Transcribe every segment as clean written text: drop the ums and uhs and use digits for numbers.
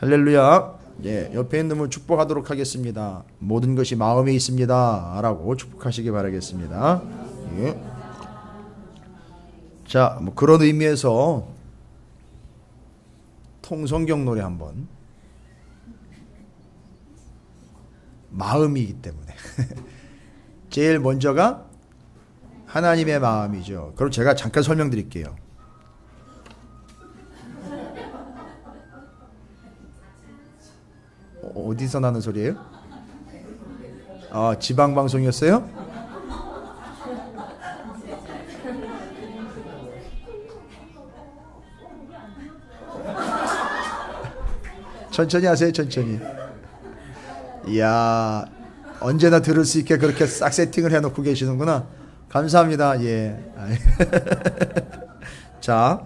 할렐루야. 예, 옆에 있는 분 축복하도록 하겠습니다. 모든 것이 마음에 있습니다 라고 축복하시기 바라겠습니다. 예. 자, 뭐 그런 의미에서 통성경 노래 한번. 마음이기 때문에 제일 먼저가 하나님의 마음이죠. 그럼 제가 잠깐 설명드릴게요. 어디서 나는 소리예요? 아, 지방방송이었어요? 천천히 하세요, 천천히. 이야, 언제나 들을 수 있게 그렇게 싹 세팅을 해놓고 계시는구나. 감사합니다. 예. 자,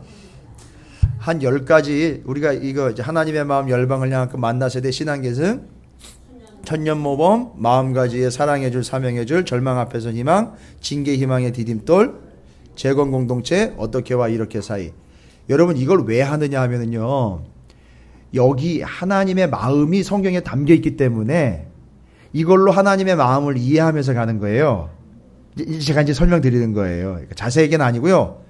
한 10가지 우리가 이거 이제 하나님의 마음 열방을 향한 그 만나 세대 신앙계승, 천년모범, 마음가지의 사랑해줄 사명해줄 절망 앞에서 희망, 징계 희망의 디딤돌, 재건 공동체 어떻게와 이렇게 사이. 여러분 이걸 왜 하느냐 하면은요, 여기 하나님의 마음이 성경에 담겨 있기 때문에 이걸로 하나님의 마음을 이해하면서 가는 거예요. 제가 이제 설명드리는 거예요. 자세하게는 아니고요,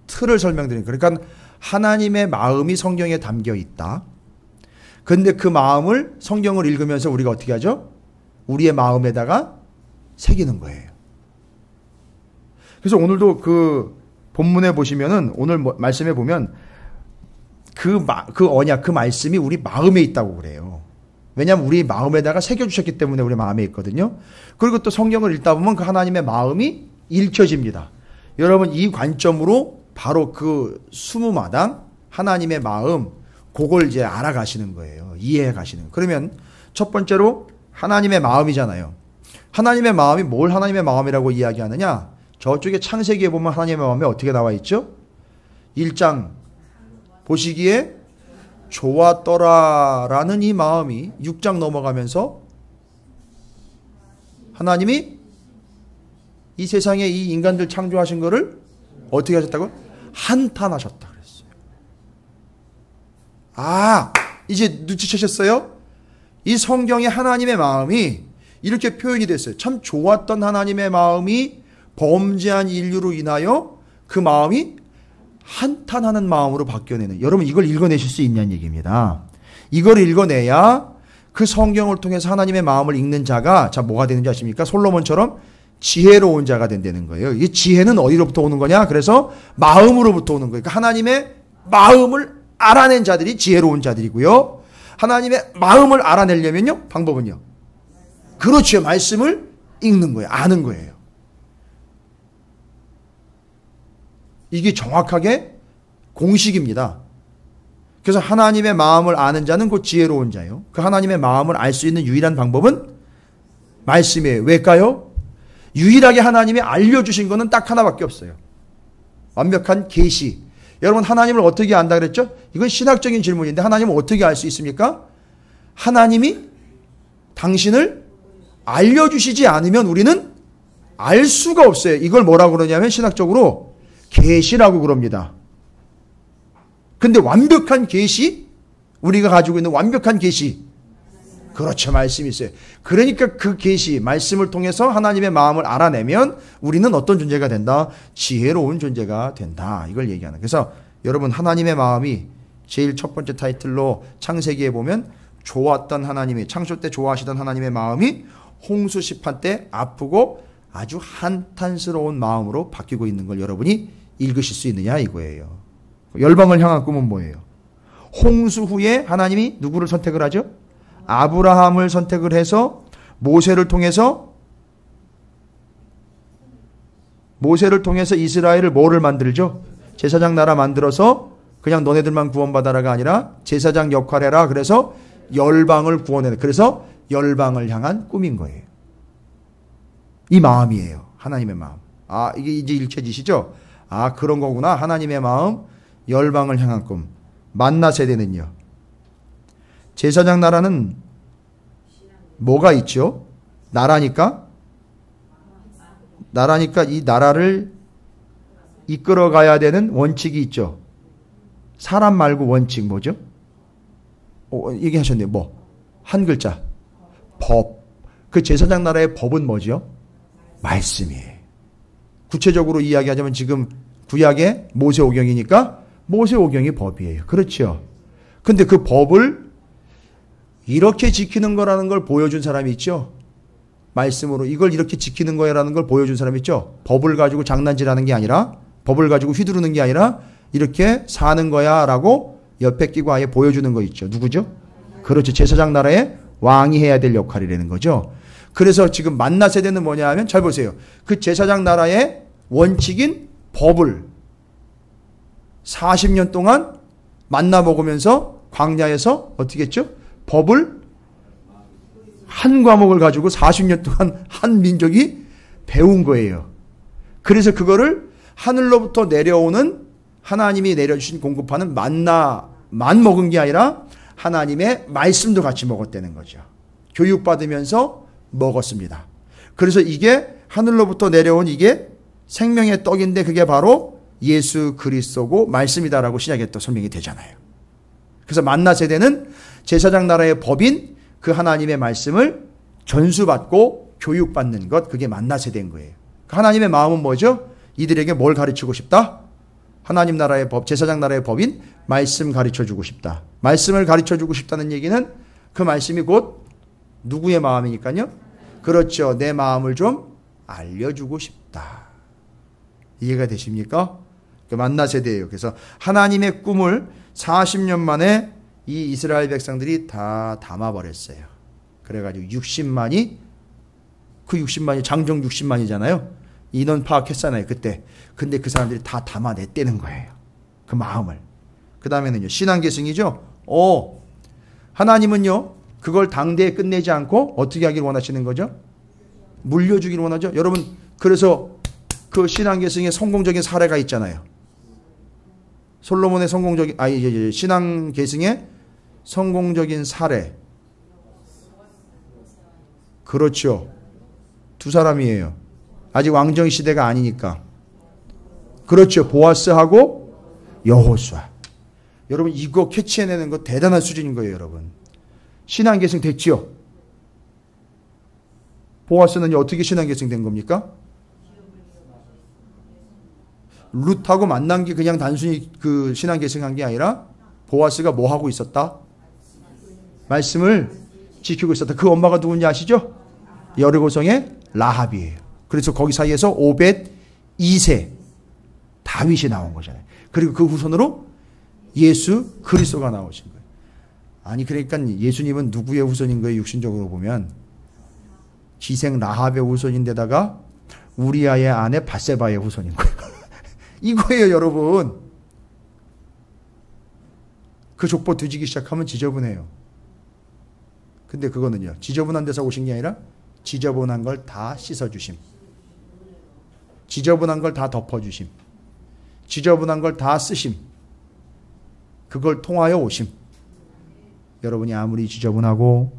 틀을 설명드리는 거예요. 그러니까 하나님의 마음이 성경에 담겨 있다. 근데 그 마음을 성경을 읽으면서 우리가 어떻게 하죠? 우리의 마음에다가 새기는 거예요. 그래서 오늘도 그 본문에 보시면은, 오늘 말씀에 보면 그 언약, 그 말씀이 우리 마음에 있다고 그래요. 왜냐하면 우리 마음에다가 새겨주셨기 때문에 우리 마음에 있거든요. 그리고 또 성경을 읽다 보면 그 하나님의 마음이 읽혀집니다. 여러분 이 관점으로 바로 그 20마당 하나님의 마음, 그걸 이제 알아가시는 거예요. 이해해 가시는 거예요. 그러면 첫 번째로 하나님의 마음이잖아요. 하나님의 마음이 뭘 하나님의 마음이라고 이야기하느냐? 저쪽에 창세기에 보면 하나님의 마음이 어떻게 나와 있죠? 1장 보시기에 좋았더라라는 이 마음이 6장 넘어가면서 하나님이 이 세상에 이 인간들 창조하신 거를 어떻게 하셨다고요? 한탄하셨다 그랬어요. 아, 이제 눈치채셨어요? 이 성경에 하나님의 마음이 이렇게 표현이 됐어요. 참 좋았던 하나님의 마음이 범죄한 인류로 인하여 그 마음이 한탄하는 마음으로 바뀌어내는, 여러분 이걸 읽어내실 수 있냐는 얘기입니다. 이걸 읽어내야 그 성경을 통해서 하나님의 마음을 읽는 자가, 자 뭐가 되는지 아십니까? 솔로몬처럼 지혜로운 자가 된다는 거예요. 이 지혜는 어디로부터 오는 거냐? 그래서 마음으로부터 오는 거예요. 그러니까 하나님의 마음을 알아낸 자들이 지혜로운 자들이고요. 하나님의 마음을 알아내려면요, 방법은요, 그렇죠, 말씀을 읽는 거예요. 아는 거예요. 이게 정확하게 공식입니다. 그래서 하나님의 마음을 아는 자는 곧 지혜로운 자예요. 그 하나님의 마음을 알 수 있는 유일한 방법은 말씀이에요. 왜일까요? 유일하게 하나님이 알려주신 것은 딱 하나밖에 없어요. 완벽한 계시. 여러분 하나님을 어떻게 안다 그랬죠? 이건 신학적인 질문인데 하나님을 어떻게 알 수 있습니까? 하나님이 당신을 알려주시지 않으면 우리는 알 수가 없어요. 이걸 뭐라고 그러냐면 신학적으로 계시라고 그럽니다. 근데 완벽한 계시, 우리가 가지고 있는 완벽한 계시, 그렇죠, 말씀이 있어요. 그러니까 그 계시, 말씀을 통해서 하나님의 마음을 알아내면 우리는 어떤 존재가 된다? 지혜로운 존재가 된다. 이걸 얘기하는. 그래서 여러분 하나님의 마음이 제일 첫 번째 타이틀로 창세기에 보면 좋았던 하나님이, 창조 때 좋아하시던 하나님의 마음이 홍수 심판 때 아프고 아주 한탄스러운 마음으로 바뀌고 있는 걸 여러분이 읽으실 수 있느냐 이거예요. 열방을 향한 꿈은 뭐예요? 홍수 후에 하나님이 누구를 선택을 하죠? 아브라함을 선택을 해서 모세를 통해서 이스라엘을 뭐를 만들죠? 제사장 나라 만들어서 그냥 너네들만 구원받아라가 아니라 제사장 역할 해라. 그래서 열방을 구원해. 그래서 열방을 향한 꿈인 거예요. 이 마음이에요. 하나님의 마음. 아, 이게 이제 읽혀지시죠? 아, 그런 거구나. 하나님의 마음, 열방을 향한 꿈. 만나 세대는요, 제사장 나라는 뭐가 있죠? 나라니까 이 나라를 이끌어 가야 되는 원칙이 있죠. 사람 말고 원칙 뭐죠? 얘기하셨네요. 뭐? 한 글자. 법. 그 제사장 나라의 법은 뭐죠? 말씀이에요. 구체적으로 이야기하자면 지금 구약의 모세오경이니까 모세오경이 법이에요. 그렇죠. 근데 그 법을 이렇게 지키는 거라는 걸 보여준 사람이 있죠. 말씀으로 이걸 이렇게 지키는 거라는 걸 보여준 사람이 있죠. 법을 가지고 장난질하는 게 아니라, 법을 가지고 휘두르는 게 아니라 이렇게 사는 거야 라고 옆에 끼고 아예 보여주는 거 있죠. 누구죠? 그렇죠. 제사장 나라의 왕이 해야 될 역할이라는 거죠. 그래서 지금 만나 세대는 뭐냐 하면, 잘 보세요. 그 제사장 나라의 원칙인 법을 40년 동안 만나 먹으면서 광야에서 어떻게 했죠? 법을 한 과목을 가지고 40년 동안 한 민족이 배운 거예요. 그래서 그거를 하늘로부터 내려오는, 하나님이 내려주신 공급하는 만나만 먹은 게 아니라 하나님의 말씀도 같이 먹었다는 거죠. 교육받으면서 먹었습니다. 그래서 이게 하늘로부터 내려온 이게 생명의 떡인데 그게 바로 예수 그리스도고 말씀이다라고 신약에 또 설명이 되잖아요. 그래서 만나 세대는 제사장 나라의 법인 그 하나님의 말씀을 전수받고 교육받는 것, 그게 만나 세대인 거예요. 하나님의 마음은 뭐죠? 이들에게 뭘 가르치고 싶다? 하나님 나라의 법, 제사장 나라의 법인 말씀 가르쳐주고 싶다. 말씀을 가르쳐주고 싶다는 얘기는 그 말씀이 곧 누구의 마음이니까요? 그렇죠. 내 마음을 좀 알려주고 싶다. 이해가 되십니까? 그 만나 세대예요. 그래서 하나님의 꿈을 40년 만에 이 이스라엘 백성들이 다 담아버렸어요. 그래가지고 60만이, 그 60만이 장정 60만이잖아요. 인원 파악했잖아요, 그때. 근데 그 사람들이 다 담아냈다는 거예요. 그 마음을. 그 다음에는요, 신앙계승이죠. 하나님은요, 그걸 당대에 끝내지 않고 어떻게 하길 원하시는 거죠? 물려주길 원하죠. 여러분, 그래서 그 신앙계승의 성공적인 사례가 있잖아요. 솔로몬의 성공적인, 신앙계승의 성공적인 사례. 그렇죠. 두 사람이에요. 아직 왕정 시대가 아니니까. 그렇죠. 보아스하고 여호수아. 여러분, 이거 캐치해내는 거 대단한 수준인 거예요, 여러분. 신앙계승 됐지요? 보아스는 어떻게 신앙계승 된 겁니까? 룻하고 만난 게 그냥 단순히 그 신앙계승한 게 아니라 보아스가 뭐 하고 있었다? 말씀을 지키고 있었다. 그 엄마가 누군지 아시죠? 여리고성의 라합이에요. 그래서 거기 사이에서 오벳 2세 다윗이 나온 거잖아요. 그리고 그 후손으로 예수 그리스도가 나오신 거예요. 아니, 그러니까 예수님은 누구의 후손인 거예요? 육신적으로 보면 기생 라합의 후손인데다가 우리아의 아내 밧세바의 후손인 거예요. 이거예요, 여러분. 그 족보 뒤지기 시작하면 지저분해요. 근데 그거는요, 지저분한 데서 오신 게 아니라 지저분한 걸 다 씻어주심. 지저분한 걸 다 덮어주심. 지저분한 걸 다 쓰심. 그걸 통하여 오심. 여러분이 아무리 지저분하고,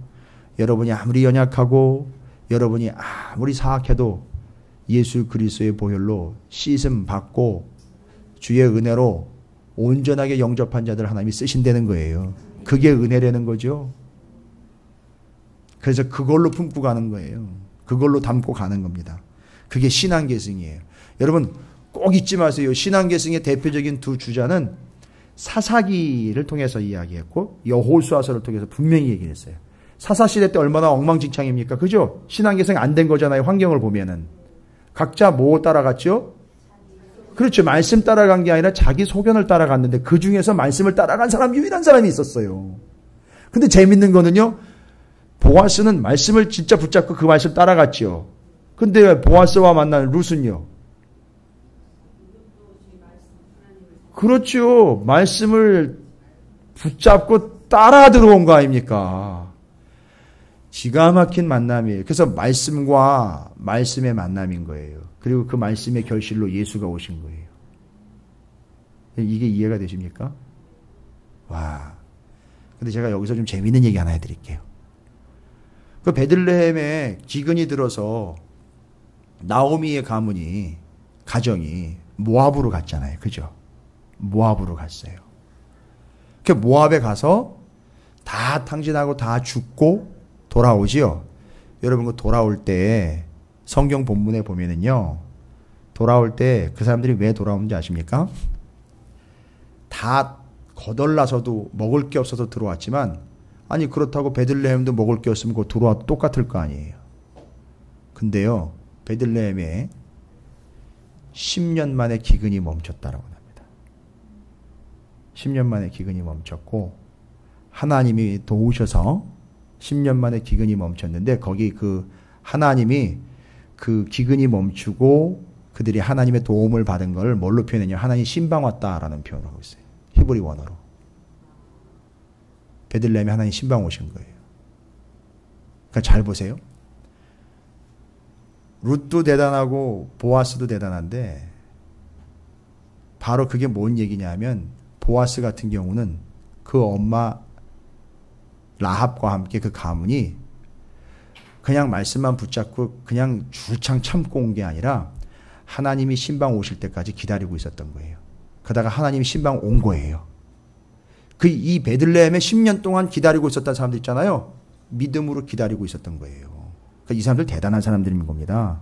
여러분이 아무리 연약하고, 여러분이 아무리 사악해도 예수 그리스도의 보혈로 씻음 받고 주의 은혜로 온전하게 영접한 자들 하나님이 쓰신다는 거예요. 그게 은혜라는 거죠. 그래서 그걸로 품고 가는 거예요. 그걸로 담고 가는 겁니다. 그게 신앙계승이에요. 여러분 꼭 잊지 마세요. 신앙계승의 대표적인 두 주자는 사사기를 통해서 이야기했고 여호수아서를 통해서 분명히 얘기를 했어요. 사사시대 때 얼마나 엉망진창입니까? 그죠? 신앙계승 안 된 거잖아요. 환경을 보면은. 각자 뭐 따라갔죠? 그렇죠. 말씀 따라간 게 아니라 자기 소견을 따라갔는데 그 중에서 말씀을 따라간 사람 유일한 사람이 있었어요. 근데 재밌는 거는요. 보아스는 말씀을 진짜 붙잡고 그 말씀 따라갔죠. 근데 보아스와 만난 룻은요. 그렇죠. 말씀을 붙잡고 따라 들어온 거 아닙니까? 기가 막힌 만남이에요. 그래서 말씀과 말씀의 만남인 거예요. 그리고 그 말씀의 결실로 예수가 오신 거예요. 이게 이해가 되십니까? 와. 근데 제가 여기서 좀 재밌는 얘기 하나 해드릴게요. 그 베들레헴에 기근이 들어서 나오미의 가정이 모압으로 갔잖아요. 그죠? 모압으로 갔어요. 그 모압에 가서 다 탕진하고 다 죽고 돌아오지요. 여러분 그 돌아올 때 성경 본문에 보면은요. 돌아올 때 그 사람들이 왜 돌아오는지 아십니까? 다 거덜나서도 먹을 게 없어서 들어왔지만 아니 그렇다고 베들레헴도 먹을 게 없으면 그거 들어와도 똑같을 거 아니에요. 근데요. 베들레헴에 10년 만에 기근이 멈췄다라고 합니다. 10년 만에 기근이 멈췄고 하나님이 도우셔서 10년 만에 기근이 멈췄는데 거기 그 하나님이 그 기근이 멈추고 그들이 하나님의 도움을 받은 걸 뭘로 표현했냐? 하나님 신방 왔다라는 표현을 하고 있어요. 히브리 원어로. 베들레헴에 하나님 신방 오신 거예요. 그러니까 잘 보세요. 룻도 대단하고 보아스도 대단한데 바로 그게 뭔 얘기냐 하면 보아스 같은 경우는 그 엄마 라합과 함께 그 가문이 그냥 말씀만 붙잡고 그냥 주창 참고 온 게 아니라 하나님이 신방 오실 때까지 기다리고 있었던 거예요. 그러다가 하나님이 신방 온 거예요. 그 이 베들레헴에 10년 동안 기다리고 있었던 사람들 있잖아요. 믿음으로 기다리고 있었던 거예요. 그러니까 이 사람들 대단한 사람들인 겁니다.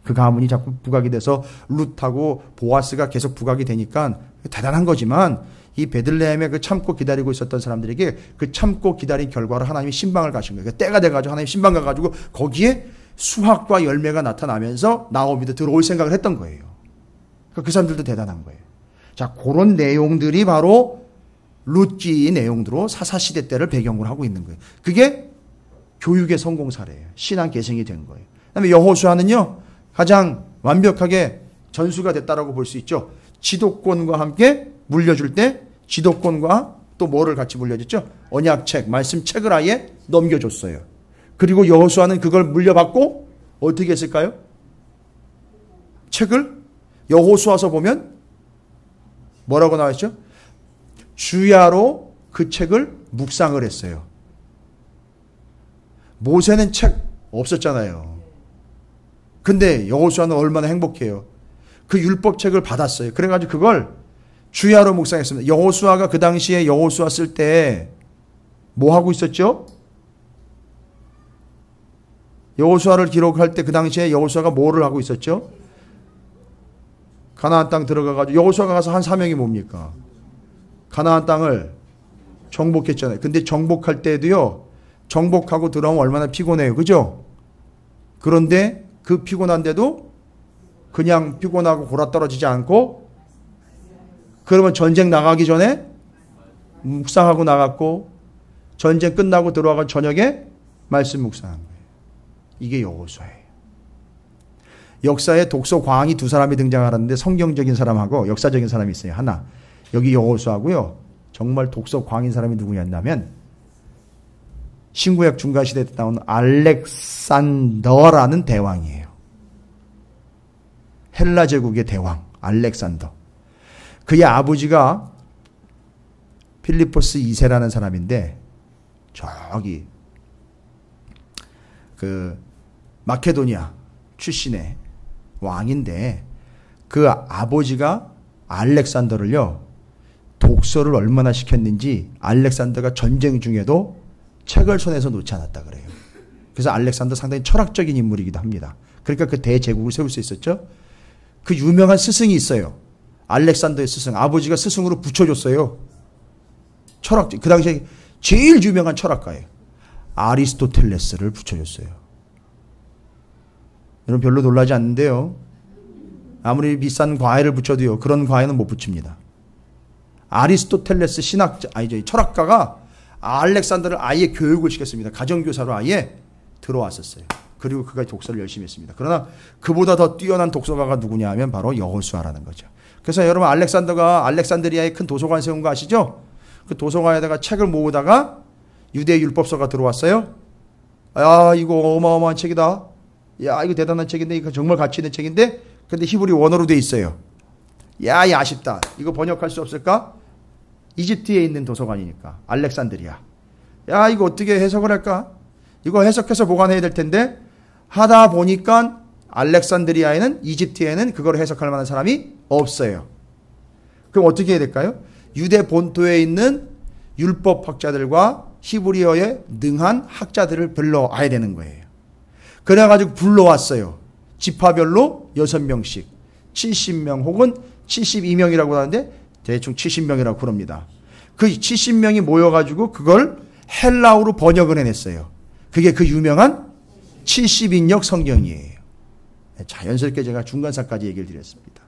그 가문이 자꾸 부각이 돼서 룻하고 보아스가 계속 부각이 되니까 대단한 거지만 이 베들레헴에 그 참고 기다리고 있었던 사람들에게 그 참고 기다린 결과로 하나님이 신방을 가신 거예요. 때가 돼가지고 하나님 신방 가가지고 거기에 수확과 열매가 나타나면서 나오미도 들어올 생각을 했던 거예요. 그러니까 그 사람들도 대단한 거예요. 자, 그런 내용들이 바로 룻기 내용으로 사사시대 때를 배경으로 하고 있는 거예요. 그게 교육의 성공 사례예요. 신앙 계승이 된 거예요. 그다음에 여호수아는요 가장 완벽하게 전수가 됐다라고 볼 수 있죠. 지도권과 함께 물려줄 때 지도권과 또 뭐를 같이 물려줬죠? 언약책, 말씀책을 아예 넘겨줬어요. 그리고 여호수아는 그걸 물려받고 어떻게 했을까요? 책을 여호수아서 보면 뭐라고 나와 있죠? 주야로 그 책을 묵상을 했어요. 모세는 책 없었잖아요. 근데 여호수아는 얼마나 행복해요. 그 율법책을 받았어요. 그래가지고 그걸 주야로 묵상했습니다. 여호수아가 그 당시에 여호수아 쓸 때 뭐 하고 있었죠? 여호수아를 기록할 때 그 당시에 여호수아가 뭐를 하고 있었죠? 가나안 땅 들어가가지고 여호수아가 가서 한 사명이 뭡니까? 가나안 땅을 정복했잖아요. 근데 정복할 때도요. 정복하고 들어오면 얼마나 피곤해요. 그죠? 그런데 그 피곤한데도 그냥 피곤하고 골아떨어지지 않고 그러면 전쟁 나가기 전에 묵상하고 나갔고 전쟁 끝나고 들어와서 저녁에 말씀 묵상한 거예요. 이게 여호수아예요. 역사에 독서 광이 두 사람이 등장하는데 성경적인 사람하고 역사적인 사람이 있어요. 하나. 여기 여호수아고요. 정말 독서 광인 사람이 누구였냐면 신구약 중간시대에 나온 알렉산더라는 대왕이에요. 헬라 제국의 대왕 알렉산더. 그의 아버지가 필리포스 2세라는 사람인데 저기 그 마케도니아 출신의 왕인데 그 아버지가 알렉산더를요 독서를 얼마나 시켰는지 알렉산더가 전쟁 중에도 책을 손에서 놓지 않았다 그래요. 그래서 알렉산더 상당히 철학적인 인물이기도 합니다. 그러니까 그 대제국을 세울 수 있었죠. 그 유명한 스승이 있어요. 알렉산더의 스승. 아버지가 스승으로 붙여줬어요. 철학자. 그 당시에 제일 유명한 철학가예요. 아리스토텔레스를 붙여줬어요. 여러분 별로 놀라지 않는데요. 아무리 비싼 과외를 붙여도요. 그런 과외는 못 붙입니다. 아리스토텔레스 신학자, 철학가가 알렉산더를 아예 교육을 시켰습니다. 가정교사로 아예 들어왔었어요. 그리고 그가 독서를 열심히 했습니다. 그러나 그보다 더 뛰어난 독서가가 누구냐 하면 바로 여호수아라는 거죠. 그래서 여러분 알렉산더가 알렉산드리아에 큰 도서관 세운 거 아시죠? 그 도서관에다가 책을 모으다가 유대 율법서가 들어왔어요. 야, 이거 어마어마한 책이다. 야, 이거 대단한 책인데 이거 정말 가치 있는 책인데 근데 히브리 원어로 돼 있어요. 야, 이 아쉽다. 이거 번역할 수 없을까? 이집트에 있는 도서관이니까. 알렉산드리아. 야, 이거 어떻게 해석을 할까? 이거 해석해서 보관해야 될 텐데 하다 보니까 알렉산드리아에는 이집트에는 그걸 해석할 만한 사람이 없어요. 그럼 어떻게 해야 될까요? 유대 본토에 있는 율법 학자들과 히브리어에 능한 학자들을 불러와야 되는 거예요. 그래가지고 불러왔어요. 지파별로 6명씩 70명 혹은 72명이라고 하는데 대충 70명이라고 그럽니다. 그 70명이 모여가지고 그걸 헬라어로 번역을 해냈어요. 그게 그 유명한 70인역 성경이에요. 자연스럽게 제가 중간사까지 얘기를 드렸습니다.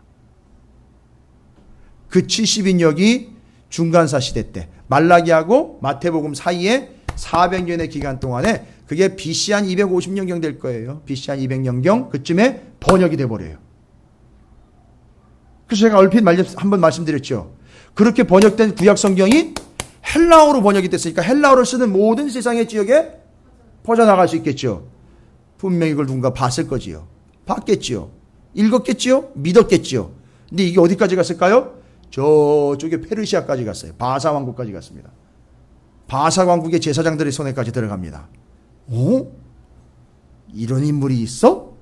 그 70인역이 중간사 시대 때 말라기하고 마태복음 사이에 400년의 기간 동안에 그게 BC 한 250년경 될 거예요. BC 한 200년경 그쯤에 번역이 돼버려요. 그래서 제가 얼핏 한번 말씀드렸죠. 그렇게 번역된 구약 성경이 헬라어로 번역이 됐으니까 헬라어를 쓰는 모든 세상의 지역에 퍼져나갈 수 있겠죠. 분명히 그걸 누군가 봤을 거지요. 봤겠지요. 읽었겠지요. 믿었겠지요. 근데 이게 어디까지 갔을까요? 저쪽에 페르시아까지 갔어요. 바사 왕국까지 갔습니다. 바사 왕국의 제사장들의 손에까지 들어갑니다. 어? 이런 인물이 있어?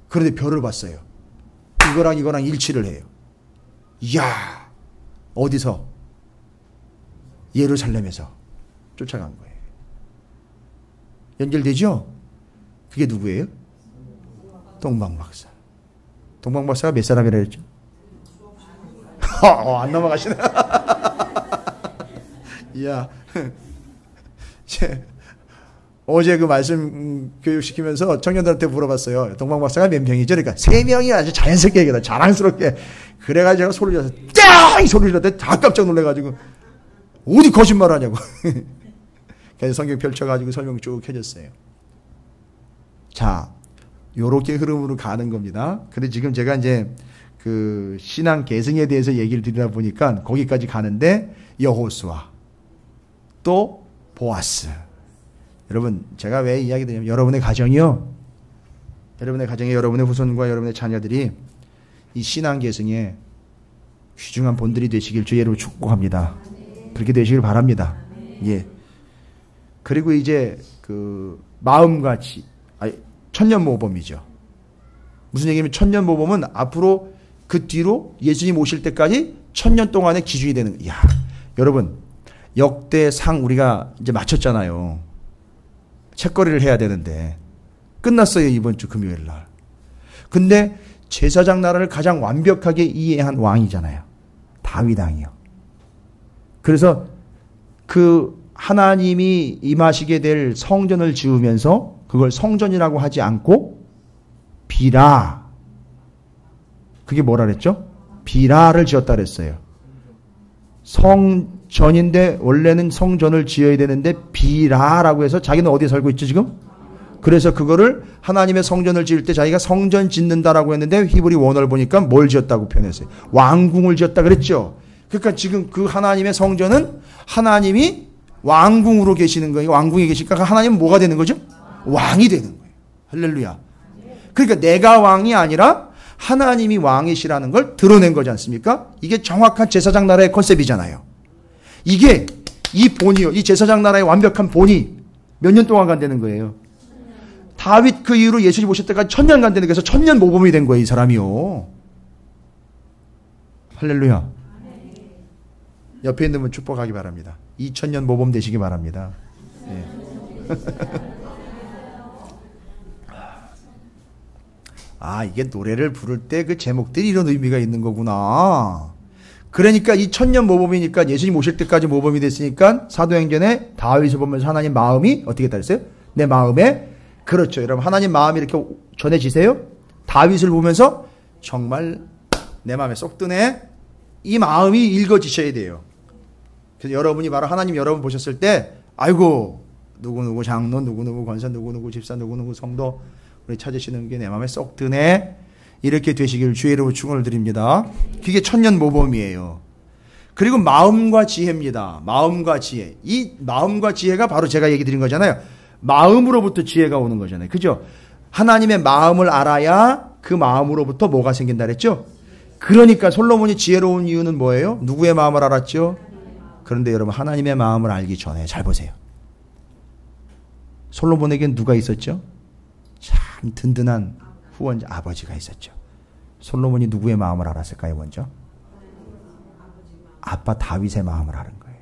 그런데 별을 봤어요. 이거랑 일치를 해요. 이야, 어디서? 예루살렘에서 쫓아간 거예요. 연결되죠? 그게 누구예요? 동방박사. 동방박사가 몇 사람이라 했죠? 안 넘어가시네. 이야. 어제 그 말씀 교육시키면서 청년들한테 물어봤어요. 동방박사가 몇 명이죠? 그러니까 3명이 아주 자연스럽게 얘기하다. 자랑스럽게. 그래가지고 제가 소리를 져서 짱! 소리를 졌는데 다 깜짝 놀래가지고 어디 거짓말 하냐고. 그래서 성경 펼쳐가지고 설명 쭉 해줬어요. 자, 요렇게 흐름으로 가는 겁니다. 근데 지금 제가 이제 그 신앙 계승에 대해서 얘기를 드리다 보니까 거기까지 가는데 여호수아 또 보아스. 여러분 제가 왜 이야기 드리냐면 여러분의 가정이요. 여러분의 가정에 여러분의 후손과 여러분의 자녀들이 이 신앙 계승에 귀중한 본들이 되시길 주의로 축복합니다. 그렇게 되시길 바랍니다. 예. 그리고 이제 그 마음같이 천년모범이죠. 무슨 얘기냐면 천년모범은 앞으로 그 뒤로 예수님 오실 때까지 1000년 동안의 기준이 되는 거예요. 여러분 역대상 우리가 이제 마쳤잖아요. 책거리를 해야 되는데 끝났어요. 이번 주 금요일 날. 근데 제사장 나라를 가장 완벽하게 이해한 왕이잖아요. 다윗 왕이요. 그래서 그 하나님이 임하시게 될 성전을 지으면서 그걸 성전이라고 하지 않고 비라. 그게 뭐라 그랬죠? 비라를 지었다 그랬어요. 성전인데 원래는 성전을 지어야 되는데 비라라고 해서 자기는 어디에 살고 있죠 지금? 그래서 그거를 하나님의 성전을 지을 때 자기가 성전 짓는다라고 했는데 히브리 원어를 보니까 뭘 지었다고 표현했어요? 왕궁을 지었다 그랬죠. 그러니까 지금 그 하나님의 성전은 하나님이 왕궁으로 계시는 거예요. 왕궁에 계시니까 하나님은 뭐가 되는 거죠? 왕이 되는 거예요. 할렐루야. 그러니까 내가 왕이 아니라 하나님이 왕이시라는 걸 드러낸 거지 않습니까? 이게 정확한 제사장 나라의 컨셉이잖아요. 이게 이 본이요. 이 제사장 나라의 완벽한 본이 몇 년 동안 간다는 거예요. 다윗 그 이후로 예수님 오실 때까지 1000년 간다는 거에서 1000년 모범이 된 거예요. 이 사람이요. 할렐루야. 옆에 있는 분 축복하기 바랍니다. 2000년 모범 되시기 바랍니다. 네. 아, 이게 노래를 부를 때 그 제목들이 이런 의미가 있는 거구나. 그러니까 이 1000년 모범이니까 예수님 오실 때까지 모범이 됐으니까 사도행전에 다윗을 보면서 하나님 마음이 어떻게 따르세요? 내 마음에 그렇죠. 여러분 하나님 마음이 이렇게 전해지세요? 다윗을 보면서 정말 내 마음에 쏙 드네. 이 마음이 읽어지셔야 돼요. 그래서 여러분이 바로 하나님 여러분 보셨을 때 아이고 누구누구 장로 누구누구 권사 누구누구 집사 누구누구 성도 우리 찾으시는 게 내 마음에 쏙 드네. 이렇게 되시길 주의 이름으로 축원을 드립니다. 그게 천년 모범이에요. 그리고 마음과 지혜입니다. 마음과 지혜. 이 마음과 지혜가 바로 제가 얘기 드린 거잖아요. 마음으로부터 지혜가 오는 거잖아요. 그죠? 하나님의 마음을 알아야 그 마음으로부터 뭐가 생긴다 그랬죠? 그러니까 솔로몬이 지혜로운 이유는 뭐예요? 누구의 마음을 알았죠? 그런데 여러분 하나님의 마음을 알기 전에 잘 보세요. 솔로몬에겐 누가 있었죠? 참 든든한 후원자 아버지가 있었죠. 솔로몬이 누구의 마음을 알았을까요? 먼저 아빠 다윗의 마음을 아는 거예요.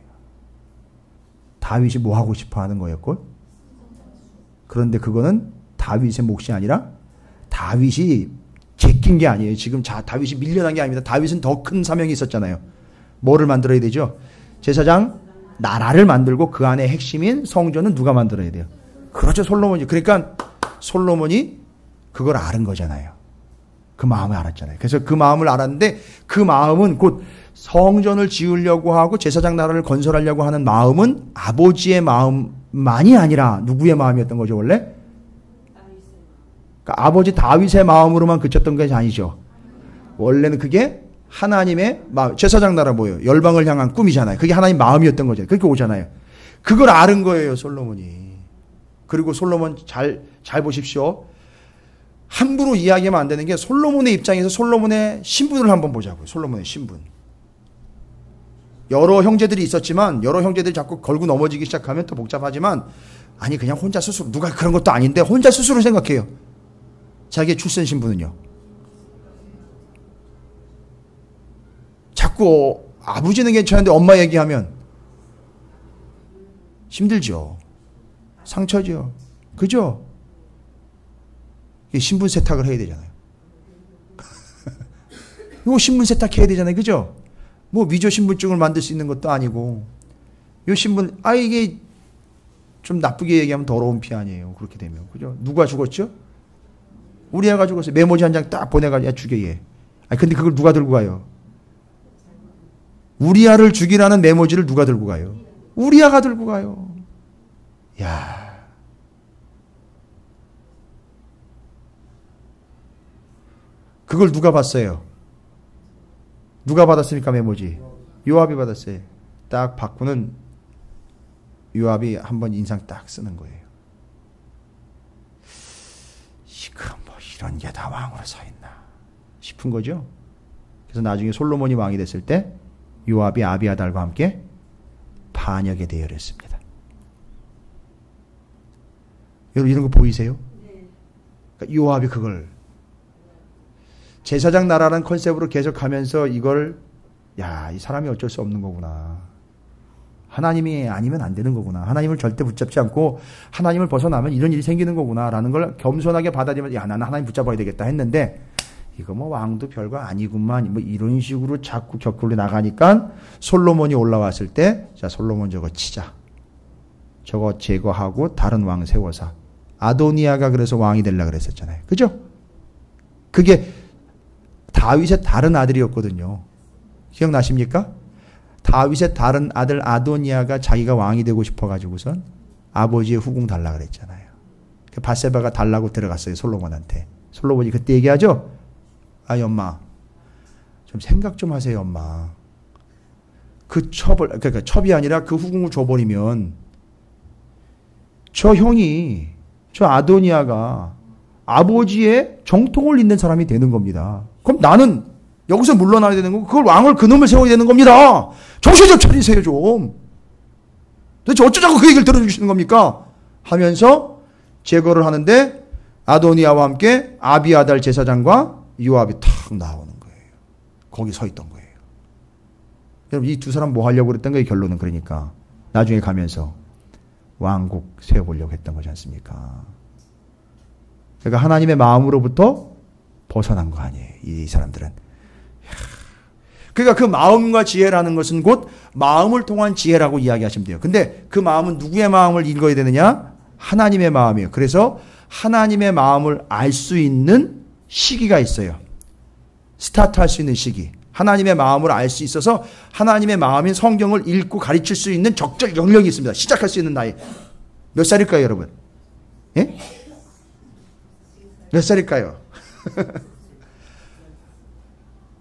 다윗이 뭐 하고 싶어 하는 거였고? 그런데 그거는 다윗의 몫이 아니라 다윗이 제낀 게 아니에요. 지금 다윗이 밀려난 게 아닙니다. 다윗은 더 큰 사명이 있었잖아요. 뭐를 만들어야 되죠? 제사장 나라를 만들고 그 안에 핵심인 성전은 누가 만들어야 돼요? 그렇죠. 솔로몬이. 그러니까 솔로몬이 그걸 아는 거잖아요. 그 마음을 알았잖아요. 그래서 그 마음을 알았는데 그 마음은 곧 성전을 지으려고 하고 제사장 나라를 건설하려고 하는 마음은 아버지의 마음만이 아니라 누구의 마음이었던 거죠, 원래? 그러니까 아버지 다윗의 마음으로만 그쳤던 것이 아니죠. 원래는 그게 하나님의 마음, 제사장 나라 뭐예요? 열방을 향한 꿈이잖아요. 그게 하나님 마음이었던 거잖아요. 그렇게 오잖아요. 그걸 아는 거예요, 솔로몬이. 그리고 솔로몬 잘 보십시오. 함부로 이야기하면 안 되는 게 솔로몬의 입장에서 솔로몬의 신분을 한번 보자고요. 솔로몬의 신분. 여러 형제들이 있었지만 여러 형제들이 자꾸 걸고 넘어지기 시작하면 또 복잡하지만 아니 그냥 혼자 스스로 누가 그런 것도 아닌데 혼자 스스로 생각해요. 자기의 출생 신분은요. 자꾸 아버지는 괜찮은데 엄마 얘기하면 힘들죠. 상처죠. 그죠? 신분 세탁을 해야 되잖아요. 이거 신분 세탁해야 되잖아요. 그죠? 뭐 위조 신분증을 만들 수 있는 것도 아니고 이 신분 이게 좀 나쁘게 얘기하면 더러운 피 아니에요. 그렇게 되면. 그죠? 누가 죽었죠? 우리 애가 죽었어요. 메모지 한 장 딱 보내가지고 죽여 얘. 근데 그걸 누가 들고 가요? 우리아를 죽이라는 메모지를 누가 들고 가요? 우리아가 들고 가요. 야. 그걸 누가 봤어요? 누가 받았습니까, 메모지? 요압이 받았어요. 딱 받고는 요압이 한번 인상 딱 쓰는 거예요. 이거 뭐 이런 게 다 왕으로 서 있나 싶은 거죠. 그래서 나중에 솔로몬이 왕이 됐을 때 요압이 아비아달과 함께 반역에 대열했습니다. 여러분 이런 거 보이세요? 그러니까 요압이 그걸 제사장 나라라는 컨셉으로 계속 가면서 이걸 이 사람이 어쩔 수 없는 거구나. 하나님이 아니면 안 되는 거구나. 하나님을 절대 붙잡지 않고 하나님을 벗어나면 이런 일이 생기는 거구나 라는 걸 겸손하게 받아들이면서 나는 하나님 붙잡아야 되겠다 했는데 이거 뭐 왕도 별거 아니구만 뭐 이런 식으로 자꾸 격돌로 나가니까 솔로몬이 올라왔을 때 자 솔로몬 저거 치자. 저거 제거하고 다른 왕 세워서 아도니아가 그래서 왕이 되려고 그랬었잖아요. 그죠? 그게 다윗의 다른 아들이었거든요. 기억나십니까? 다윗의 다른 아들 아도니아가 자기가 왕이 되고 싶어가지고선 아버지의 후궁 달라 그랬잖아요. 바세바가 달라고 들어갔어요. 솔로몬한테. 솔로몬이 그때 얘기하죠. 엄마 좀 생각 좀 하세요. 엄마. 그 그러니까 첩이 아니라 그 후궁을 줘버리면 저 형이 저 아도니아가 아버지의 정통을 잇는 사람이 되는 겁니다. 그럼 나는 여기서 물러나야 되는 거고 그걸 왕을 그놈을 세워야 되는 겁니다. 정신 좀 차리세요 좀. 도대체 어쩌자고 그 얘기를 들어주시는 겁니까? 하면서 제거를 하는데 아도니아와 함께 아비아달 제사장과 요압이 탁 나오는 거예요. 거기 서 있던 거예요. 여러분 이 두 사람 뭐 하려고 그랬던 거예요? 결론은 그러니까 나중에 가면서 왕국 세워보려고 했던 거지 않습니까? 그러니까 하나님의 마음으로부터 벗어난 거 아니에요. 이 사람들은. 그러니까 그 마음과 지혜라는 것은 곧 마음을 통한 지혜라고 이야기하시면 돼요. 근데 그 마음은 누구의 마음을 읽어야 되느냐? 하나님의 마음이에요. 그래서 하나님의 마음을 알 수 있는 시기가 있어요. 스타트할 수 있는 시기. 하나님의 마음을 알 수 있어서 하나님의 마음인 성경을 읽고 가르칠 수 있는 적절 영역이 있습니다. 시작할 수 있는 나이. 몇 살일까요, 여러분? 예? 몇 살일까요?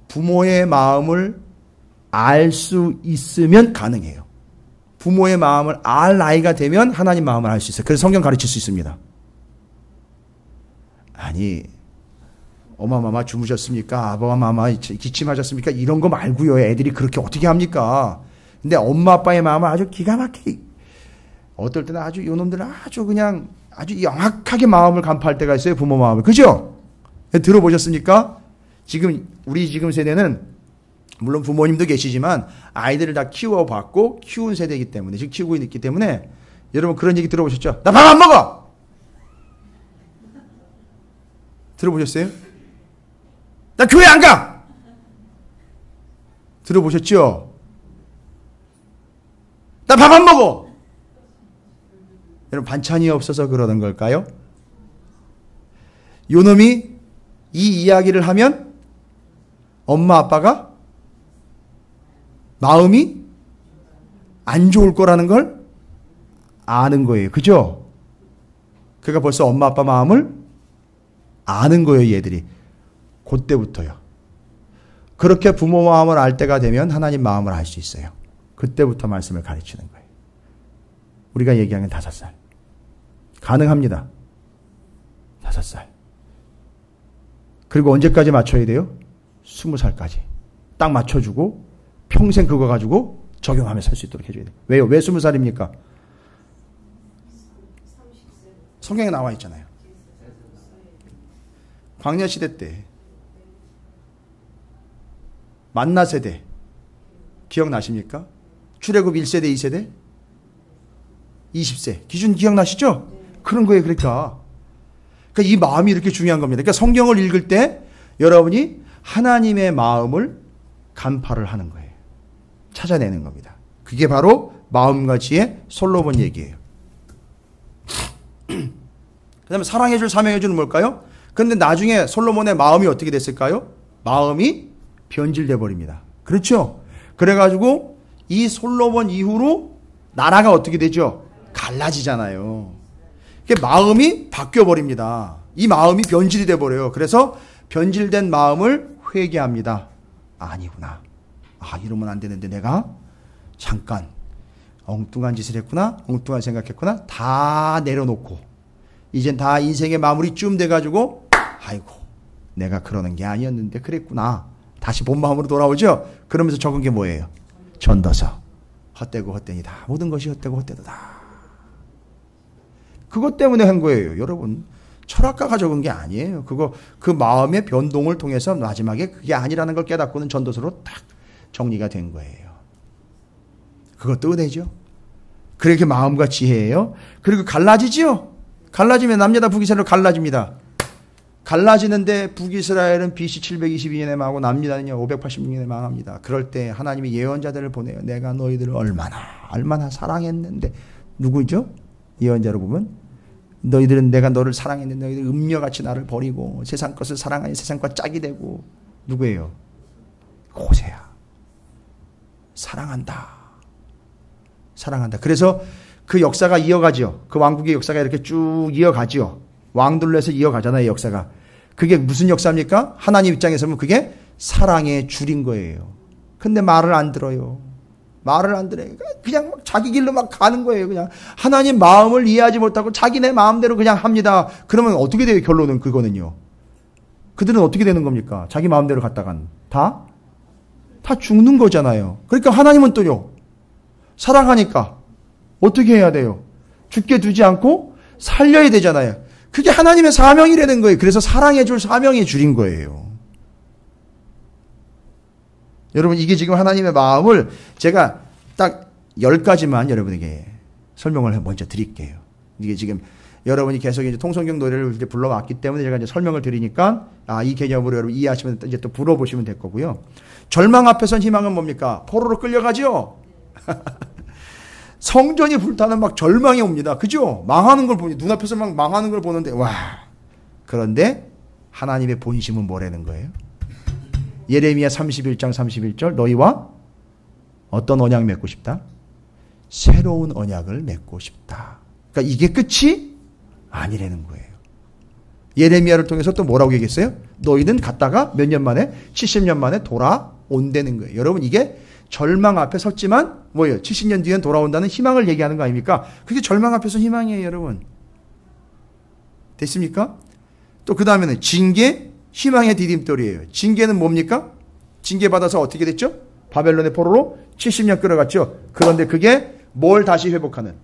부모의 마음을 알 수 있으면 가능해요. 부모의 마음을 알 나이가 되면 하나님 마음을 알 수 있어요. 그래서 성경 가르칠 수 있습니다. 아니 어마마마 주무셨습니까? 아바마마 기침하셨습니까? 이런 거 말고요. 애들이 그렇게 어떻게 합니까? 근데 엄마 아빠의 마음을 아주 기가 막히게 어떨 때는 아주 요놈들은 아주 그냥 아주 영악하게 마음을 간파할 때가 있어요. 부모 마음을. 그죠? 들어보셨습니까? 지금 우리 지금 세대는 물론 부모님도 계시지만 아이들을 다 키워봤고 키운 세대이기 때문에 지금 키우고 있기 때문에 여러분 그런 얘기 들어보셨죠? 나 밥 안 먹어! 들어보셨어요? 나 교회 안 가! 들어보셨죠? 나 밥 안 먹어! 여러분 반찬이 없어서 그러는 걸까요? 요놈이 이 이야기를 하면 엄마 아빠가 마음이 안 좋을 거라는 걸 아는 거예요. 그죠? 그러니까 벌써 엄마 아빠 마음을 아는 거예요. 얘들이. 그때부터요. 그렇게 부모 마음을 알 때가 되면 하나님 마음을 알 수 있어요. 그때부터 말씀을 가르치는 거예요. 우리가 얘기하는 5살. 가능합니다. 5살. 그리고 언제까지 맞춰야 돼요? 20살까지. 딱 맞춰주고 평생 그거 가지고 적용하며 살 수 있도록 해줘야 돼요. 왜요? 왜 20살입니까? 성경에 나와 있잖아요. 광야시대 때 만나 세대 기억나십니까? 출애굽 1세대, 2세대? 20세. 기준 기억나시죠? 그런 거예요. 그러니까 이 마음이 이렇게 중요한 겁니다. 그러니까 성경을 읽을 때 여러분이 하나님의 마음을 간파를 하는 거예요. 찾아내는 겁니다. 그게 바로 마음과 지혜 솔로몬 얘기예요. 그 다음에 사랑해줄 사명해주는 뭘까요? 그런데 나중에 솔로몬의 마음이 어떻게 됐을까요? 마음이 변질돼 버립니다. 그렇죠? 그래가지고 이 솔로몬 이후로 나라가 어떻게 되죠? 갈라지잖아요. 마음이 바뀌어 버립니다. 이 마음이 변질이 돼 버려요. 그래서 변질된 마음을 회개합니다. 아니구나. 이러면 안 되는데 내가 잠깐 엉뚱한 짓을 했구나. 엉뚱한 생각했구나. 다 내려놓고 이젠 다 인생의 마무리쯤 돼가지고 아이고 내가 그러는 게 아니었는데 그랬구나. 다시 본 마음으로 돌아오죠. 그러면서 적은 게 뭐예요? 전도서. 헛되고 헛되니다. 모든 것이 헛되고 헛되도다. 그것 때문에 한 거예요. 여러분 철학가가 적은 게 아니에요. 그 마음의 변동을 통해서 마지막에 그게 아니라는 걸 깨닫고는 전도서로 딱 정리가 된 거예요. 그것도 은혜죠. 그렇게 마음과 지혜예요. 그리고 갈라지지요. 갈라지면 남녀다 북이스라엘로 갈라집니다. 갈라지는데 북이스라엘은 BC 722년에 망하고 남유다는요 586년에 망합니다. 그럴 때 하나님이 예언자들을 보내요. 내가 너희들을 얼마나 사랑했는데. 누구죠? 예언자로 보면 너희들은 내가 너를 사랑했는데 너희들 음녀같이 나를 버리고 세상 것을 사랑하니 세상과 짝이 되고. 누구예요? 호세야. 사랑한다. 그래서 그 역사가 이어가죠. 그 왕국의 역사가 이렇게 쭉 이어가죠. 왕들로 해서 이어가잖아요. 역사가. 그게 무슨 역사입니까? 하나님 입장에서 보면 그게 사랑의 줄인 거예요. 근데 말을 안 들어요. 그냥 막 자기 길로 막 가는 거예요. 그냥 하나님 마음을 이해하지 못하고 자기네 마음대로 그냥 합니다. 그러면 어떻게 돼요? 결론은 그거는요. 그들은 어떻게 되는 겁니까? 자기 마음대로 갔다간 다 죽는 거잖아요. 그러니까 하나님은 또요. 사랑하니까 어떻게 해야 돼요? 죽게 두지 않고 살려야 되잖아요. 그게 하나님의 사명이라는 거예요. 그래서 사랑해줄 사명이 줄인 거예요. 여러분 이게 지금 하나님의 마음을 제가 딱 10가지만 여러분에게 설명을 먼저 드릴게요. 이게 지금 여러분이 계속 이제 통성경 노래를 이제 불러왔기 때문에 제가 이제 설명을 드리니까 이 개념으로 여러분 이해하시면 이제 또 물어보시면 될 거고요. 절망 앞에선 희망은 뭡니까? 포로로 끌려가죠. 성전이 불타는 막 절망이 옵니다. 그죠? 망하는 걸 보니 눈앞에서 막 망하는 걸 보는데 와. 그런데 하나님의 본심은 뭐라는 거예요? 예레미야 31장 31절 너희와 어떤 언약 맺고 싶다? 새로운 언약을 맺고 싶다. 그러니까 이게 끝이 아니라는 거예요. 예레미야를 통해서 또 뭐라고 얘기했어요? 너희는 갔다가 몇 년 만에 70년 만에 돌아온다는 거예요. 여러분 이게 절망 앞에 섰지만 뭐예요? 70년 뒤엔 돌아온다는 희망을 얘기하는 거 아닙니까? 그게 절망 앞에서 희망이에요, 여러분. 됐습니까? 또 그 다음에는 징계, 희망의 디딤돌이에요. 징계는 뭡니까? 징계받아서 어떻게 됐죠? 바벨론의 포로로 70년 끌어갔죠. 그런데 그게 뭘 다시 회복하는?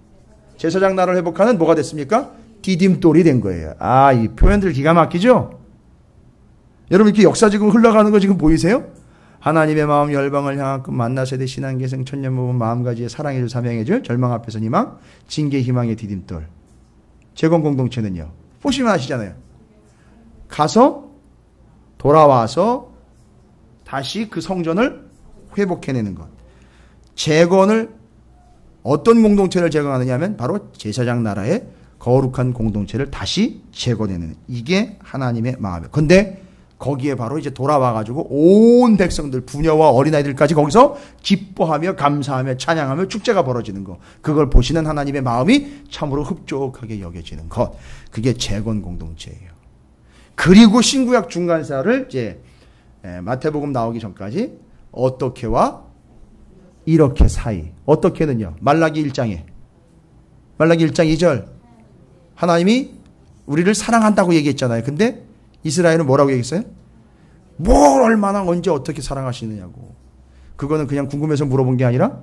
제사장 나라를 회복하는 뭐가 됐습니까? 디딤돌이 된 거예요. 이 표현들 기가 막히죠? 여러분 이렇게 역사 지금 흘러가는 거 지금 보이세요? 하나님의 마음 열방을 향하여 만나 세대 신앙계생 천년모범 마음가지에 사랑해줄 사명해줄 절망 앞에서 희망 징계 희망의 디딤돌. 재건 공동체는요. 보시면 아시잖아요. 가서 돌아와서 다시 그 성전을 회복해내는 것. 재건을 어떤 공동체를 재건하느냐 하면 바로 제사장 나라의 거룩한 공동체를 다시 재건해내는 이게 하나님의 마음이에요. 근데 거기에 바로 이제 돌아와가지고 온 백성들 부녀와 어린아이들까지 거기서 기뻐하며 감사하며 찬양하며 축제가 벌어지는 것. 그걸 보시는 하나님의 마음이 참으로 흡족하게 여겨지는 것. 그게 재건 공동체예요. 그리고 신구약 중간사를 이제 마태복음 나오기 전까지 어떻게와 이렇게 사이. 어떻게는요. 말라기 1장 2절 하나님이 우리를 사랑한다고 얘기했잖아요. 근데 이스라엘은 뭐라고 얘기했어요? 뭘 얼마나 언제 어떻게 사랑하시느냐고. 그거는 그냥 궁금해서 물어본 게 아니라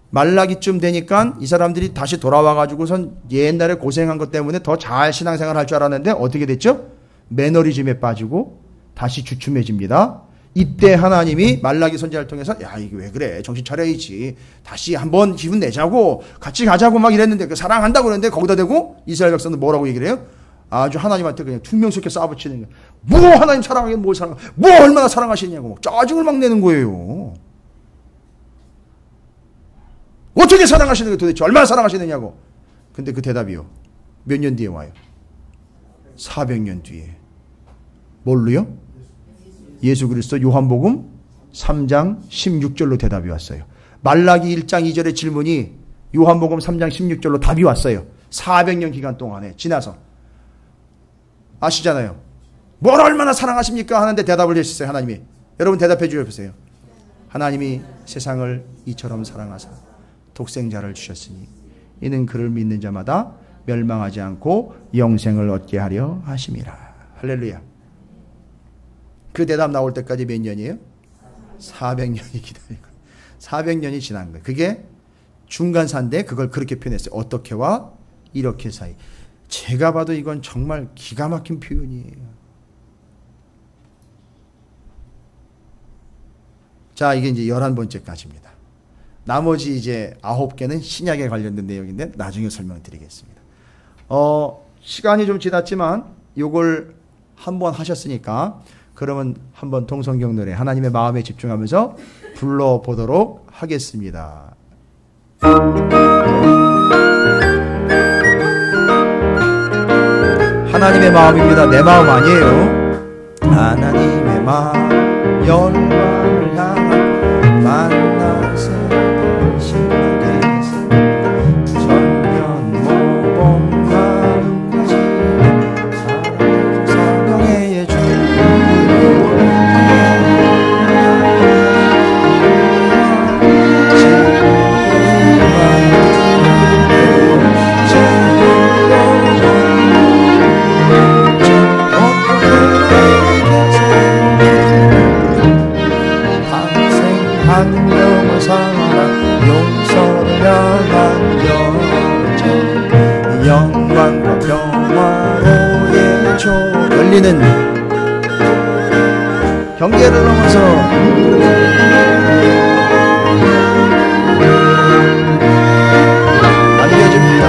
말라기쯤 되니까 이 사람들이 다시 돌아와가지고선 옛날에 고생한 것 때문에 더 잘 신앙생활 할 줄 알았는데 어떻게 됐죠? 매너리즘에 빠지고 다시 주춤해집니다. 이때 하나님이 말라기 선지자를 통해서 야 이게 왜 그래 정신 차려야지 다시 한번 기분 내자고 같이 가자고 막 이랬는데 그 사랑한다고 그랬는데 거기다 대고 이스라엘 백성들 뭐라고 얘기를 해요? 아주 하나님한테 그냥 퉁명스럽게 싸붙이는 거예요. 뭐 하나님 사랑하긴 뭘 사랑 뭐 얼마나 사랑하시냐고 짜증을 막 내는 거예요. 어떻게 사랑하시는 게 도대체 얼마나 사랑하시느냐고. 근데 그 대답이요 몇 년 뒤에 와요? 400년 뒤에. 뭘로요? 예수 그리스도 요한복음 3장 16절로 대답이 왔어요. 말라기 1장 2절의 질문이 요한복음 3장 16절로 답이 왔어요. 400년 기간 동안에 지나서. 아시잖아요. 뭘 얼마나 사랑하십니까? 하는데 대답을 해주셨어요. 하나님이. 여러분 대답해 주세요. 하나님이 세상을 이처럼 사랑하사 독생자를 주셨으니 이는 그를 믿는 자마다 멸망하지 않고 영생을 얻게 하려 하심이라. 할렐루야. 그 대답 나올 때까지 몇 년이에요? 400년이 기다리고 400년이 지난 거예요. 그게 중간사인데 그걸 그렇게 표현했어요. 어떻게와 이렇게 사이. 제가 봐도 이건 정말 기가 막힌 표현이에요. 자, 이게 이제 11번째까지입니다. 나머지 이제 9개는 신약에 관련된 내용인데 나중에 설명드리겠습니다. 시간이 좀 지났지만 요걸 한번 하셨으니까 그러면 한번 통성경 노래 하나님의 마음에 집중하면서 불러보도록 하겠습니다. 하나님의 마음입니다. 내 마음 아니에요. 하나님의 마음 열방을 향한 만나서 신나게서 전면 모범과 사랑의 주 한명을 사랑 용서를 향한 여정 영광과 평화로의 초 열리는 경계를 넘어서 알려줍니다.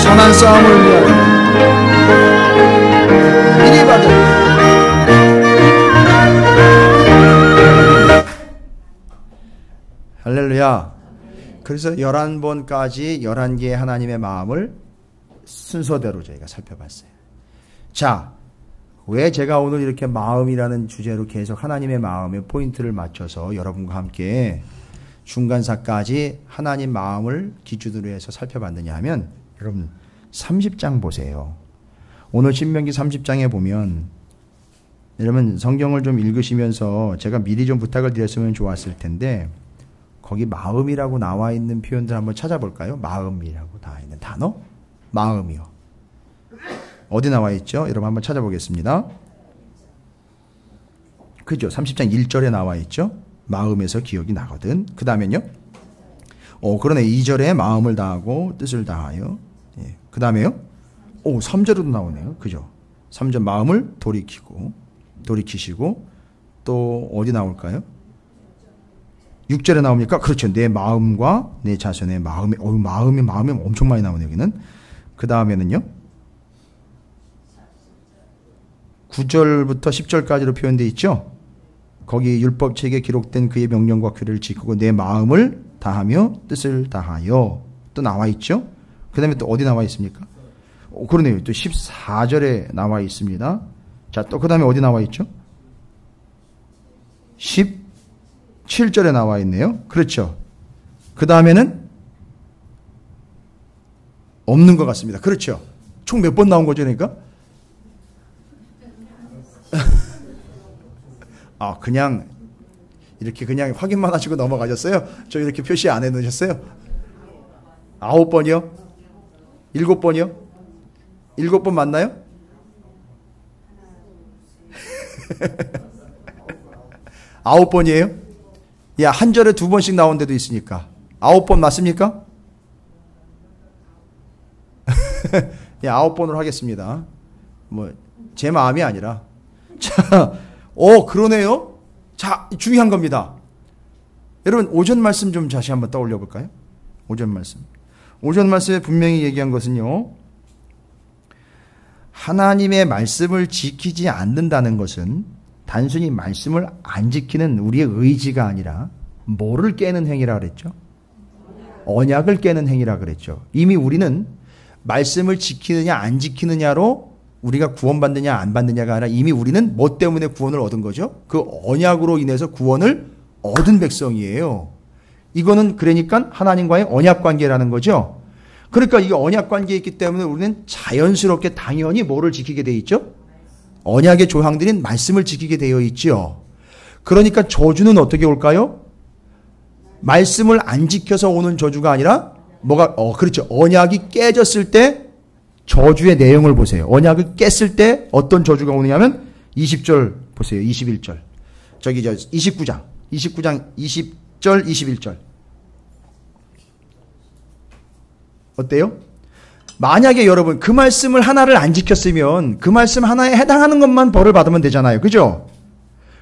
선한 싸움을 위하여 미리 받은 할렐루야. 그래서 11번까지 11개의 하나님의 마음을 순서대로 저희가 살펴봤어요. 자, 왜 제가 오늘 이렇게 마음이라는 주제로 계속 하나님의 마음에 포인트를 맞춰서 여러분과 함께 중간사까지 하나님 마음을 기준으로 해서 살펴봤느냐 하면 여러분 30장 보세요. 오늘 신명기 30장에 보면 여러분 성경을 좀 읽으시면서 제가 미리 좀 부탁을 드렸으면 좋았을 텐데 거기 마음이라고 나와 있는 표현들 한번 찾아볼까요? 마음이라고 나와 있는 단어? 마음이요. 어디 나와 있죠? 여러분 한번 찾아보겠습니다. 그죠? 30장 1절에 나와 있죠? 마음에서 기억이 나거든. 그 다음엔요? 그러네. 2절에 마음을 다하고 뜻을 다하여. 예. 그 다음에요? 3절에도 나오네요. 그죠? 3절 마음을 돌이키고. 돌이키시고 또 어디 나올까요? 6절에 나옵니까? 그렇죠. 내 마음과 내 자손의 마음이 엄청 많이 나오네요. 여기는. 그 다음에는요. 9절부터 10절까지로 표현되어 있죠. 거기 율법책에 기록된 그의 명령과 규례를 지키고 내 마음을 다하며 뜻을 다하여 또 나와 있죠. 그 다음에 또 어디 나와 있습니까? 그러네요. 또 14절에 나와 있습니다. 자, 또 그 다음에 어디 나와 있죠? 17절에 나와 있네요. 그렇죠. 그 다음에는 없는 것 같습니다. 그렇죠. 총 몇 번 나온 거죠, 그러니까? 그냥 이렇게 그냥 확인만 하시고 넘어가셨어요? 저 이렇게 표시 안 해놓으셨어요? 9번이요? 7번이요? 7번 맞나요? 9번이에요? 야, 한 절에 2번씩 나온 데도 있으니까 9번 맞습니까? 야, 9번으로 하겠습니다. 제 마음이 아니라. 자, 그러네요. 자, 중요한 겁니다. 여러분, 오전 말씀 좀 다시 한번 떠올려 볼까요? 오전 말씀. 오전 말씀에 분명히 얘기한 것은요. 하나님의 말씀을 지키지 않는다는 것은 단순히 말씀을 안 지키는 우리의 의지가 아니라 뭐를 깨는 행위라 그랬죠? 언약을 깨는 행위라 그랬죠. 이미 우리는 말씀을 지키느냐 안 지키느냐로 우리가 구원받느냐 안 받느냐가 아니라 이미 우리는 뭐 때문에 구원을 얻은 거죠? 그 언약으로 인해서 구원을 얻은 백성이에요. 이거는 그러니까 하나님과의 언약 관계라는 거죠. 그러니까 이게 언약 관계에 있기 때문에 우리는 자연스럽게 당연히 뭐를 지키게 돼 있죠? 언약의 조항들인 말씀을 지키게 되어 있죠. 그러니까 저주는 어떻게 올까요? 말씀을 안 지켜서 오는 저주가 아니라 그렇죠. 언약이 깨졌을 때 저주의 내용을 보세요. 언약을 깼을 때 어떤 저주가 오느냐면 20절 보세요. 21절. 29장 20절 21절. 어때요? 만약에 여러분 그 말씀을 하나를 안 지켰으면 그 말씀 하나에 해당하는 것만 벌을 받으면 되잖아요. 그죠?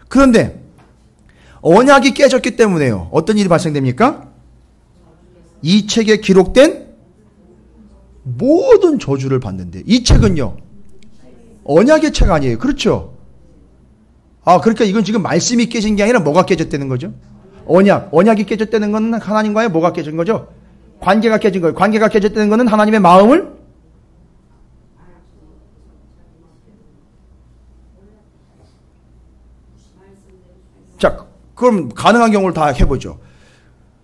그런데 언약이 깨졌기 때문에요. 어떤 일이 발생됩니까? 이 책에 기록된 모든 저주를 받는데 이 책은요. 언약의 책 아니에요. 그렇죠? 그러니까 이건 지금 말씀이 깨진 게 아니라 뭐가 깨졌다는 거죠? 언약이 깨졌다는 건 하나님과의 뭐가 깨진 거죠? 관계가 깨진 거예요. 관계가 깨졌다는 것은 하나님의 마음을 자, 그럼 가능한 경우를 다 해보죠.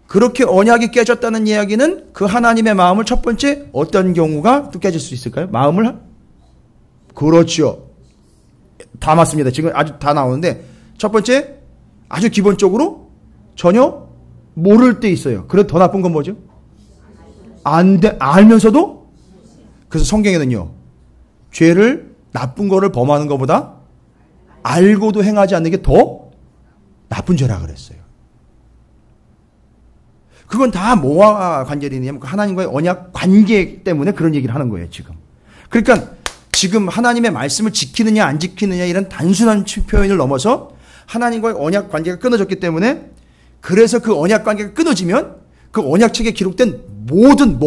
그렇게 언약이 깨졌다는 이야기는 그 하나님의 마음을 첫 번째 어떤 경우가 또 깨질 수 있을까요? 마음을 그렇죠. 다 맞습니다. 지금 아주 다 나오는데 첫 번째 아주 기본적으로 전혀 모를 때 있어요. 그래 더 나쁜 건 뭐죠? 알면서도 그래서 성경에는요. 죄를 나쁜 거를 범하는 것보다 알고도 행하지 않는 게 더 나쁜 죄라 그랬어요. 그건 다 뭐와 관계되냐면 하나님과의 언약 관계 때문에 그런 얘기를 하는 거예요, 지금. 그러니까 지금 하나님의 말씀을 지키느냐 안 지키느냐 이런 단순한 표현을 넘어서 하나님과의 언약 관계가 끊어졌기 때문에 그래서 그 언약 관계가 끊어지면 그 언약책에 기록된 모든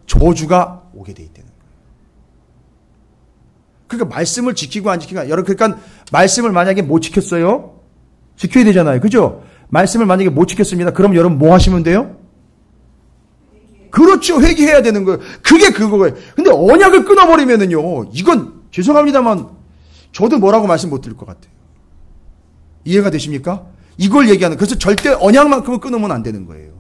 저주가 오게 돼 있다는 거예요. 그러니까 말씀을 지키고 안 지키고 그러니까 말씀을 만약에 못 지켰어요. 지켜야 되잖아요. 그죠? 말씀을 만약에 못 지켰습니다. 그럼 여러분 뭐 하시면 돼요? 그렇죠. 회개해야 되는 거예요. 그게 그거예요. 근데 언약을 끊어버리면은요. 이건 죄송합니다만 저도 뭐라고 말씀 못 드릴 것 같아요. 이해가 되십니까? 이걸 얘기하는 그래서 절대 언약만큼은 끊으면 안 되는 거예요.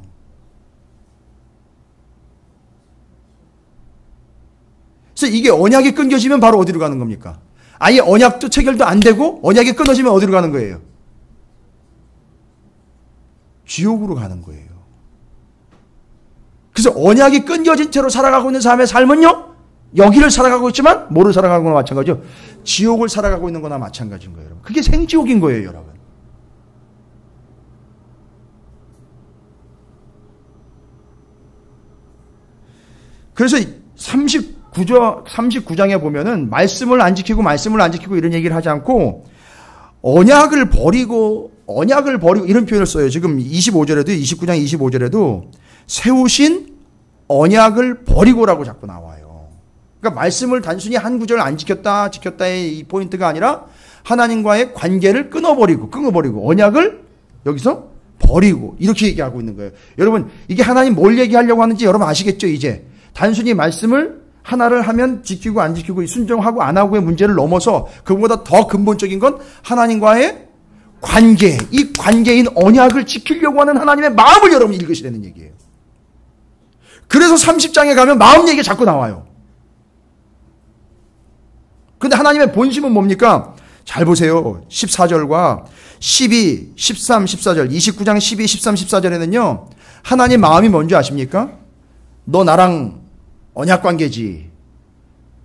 그래서 이게 언약이 끊겨지면 바로 어디로 가는 겁니까? 아예 언약도 체결도 안 되고 언약이 끊어지면 어디로 가는 거예요? 지옥으로 가는 거예요. 그래서 언약이 끊겨진 채로 살아가고 있는 사람의 삶은요. 여기를 살아가고 있지만 뭐를 살아가는 거나 마찬가지죠. 지옥을 살아가고 있는 거나 마찬가지인 거예요. 여러분. 그게 생지옥인 거예요. 여러분. 그래서 39장에 보면은 말씀을 안 지키고 이런 얘기를 하지 않고 언약을 버리고 이런 표현을 써요. 지금 25절에도 29장 25절에도 세우신 언약을 버리고라고 자꾸 나와요. 그러니까 말씀을 단순히 한 구절 안 지켰다의 이 포인트가 아니라 하나님과의 관계를 끊어버리고 언약을 여기서 버리고 이렇게 얘기하고 있는 거예요. 여러분 이게 하나님 뭘 얘기하려고 하는지 여러분 아시겠죠? 이제 단순히 말씀을 하나를 하면 지키고 안 지키고 순종하고 안 하고의 문제를 넘어서 그보다 더 근본적인 건 하나님과의 관계, 이 관계인 언약을 지키려고 하는 하나님의 마음을 여러분 읽으시라는 얘기예요. 그래서 30장에 가면 마음 얘기가 자꾸 나와요. 근데 하나님의 본심은 뭡니까? 잘 보세요. 14절과 12, 13, 14절, 29장 12, 13, 14절에는요. 하나님 마음이 뭔지 아십니까? 너 나랑 언약 관계지.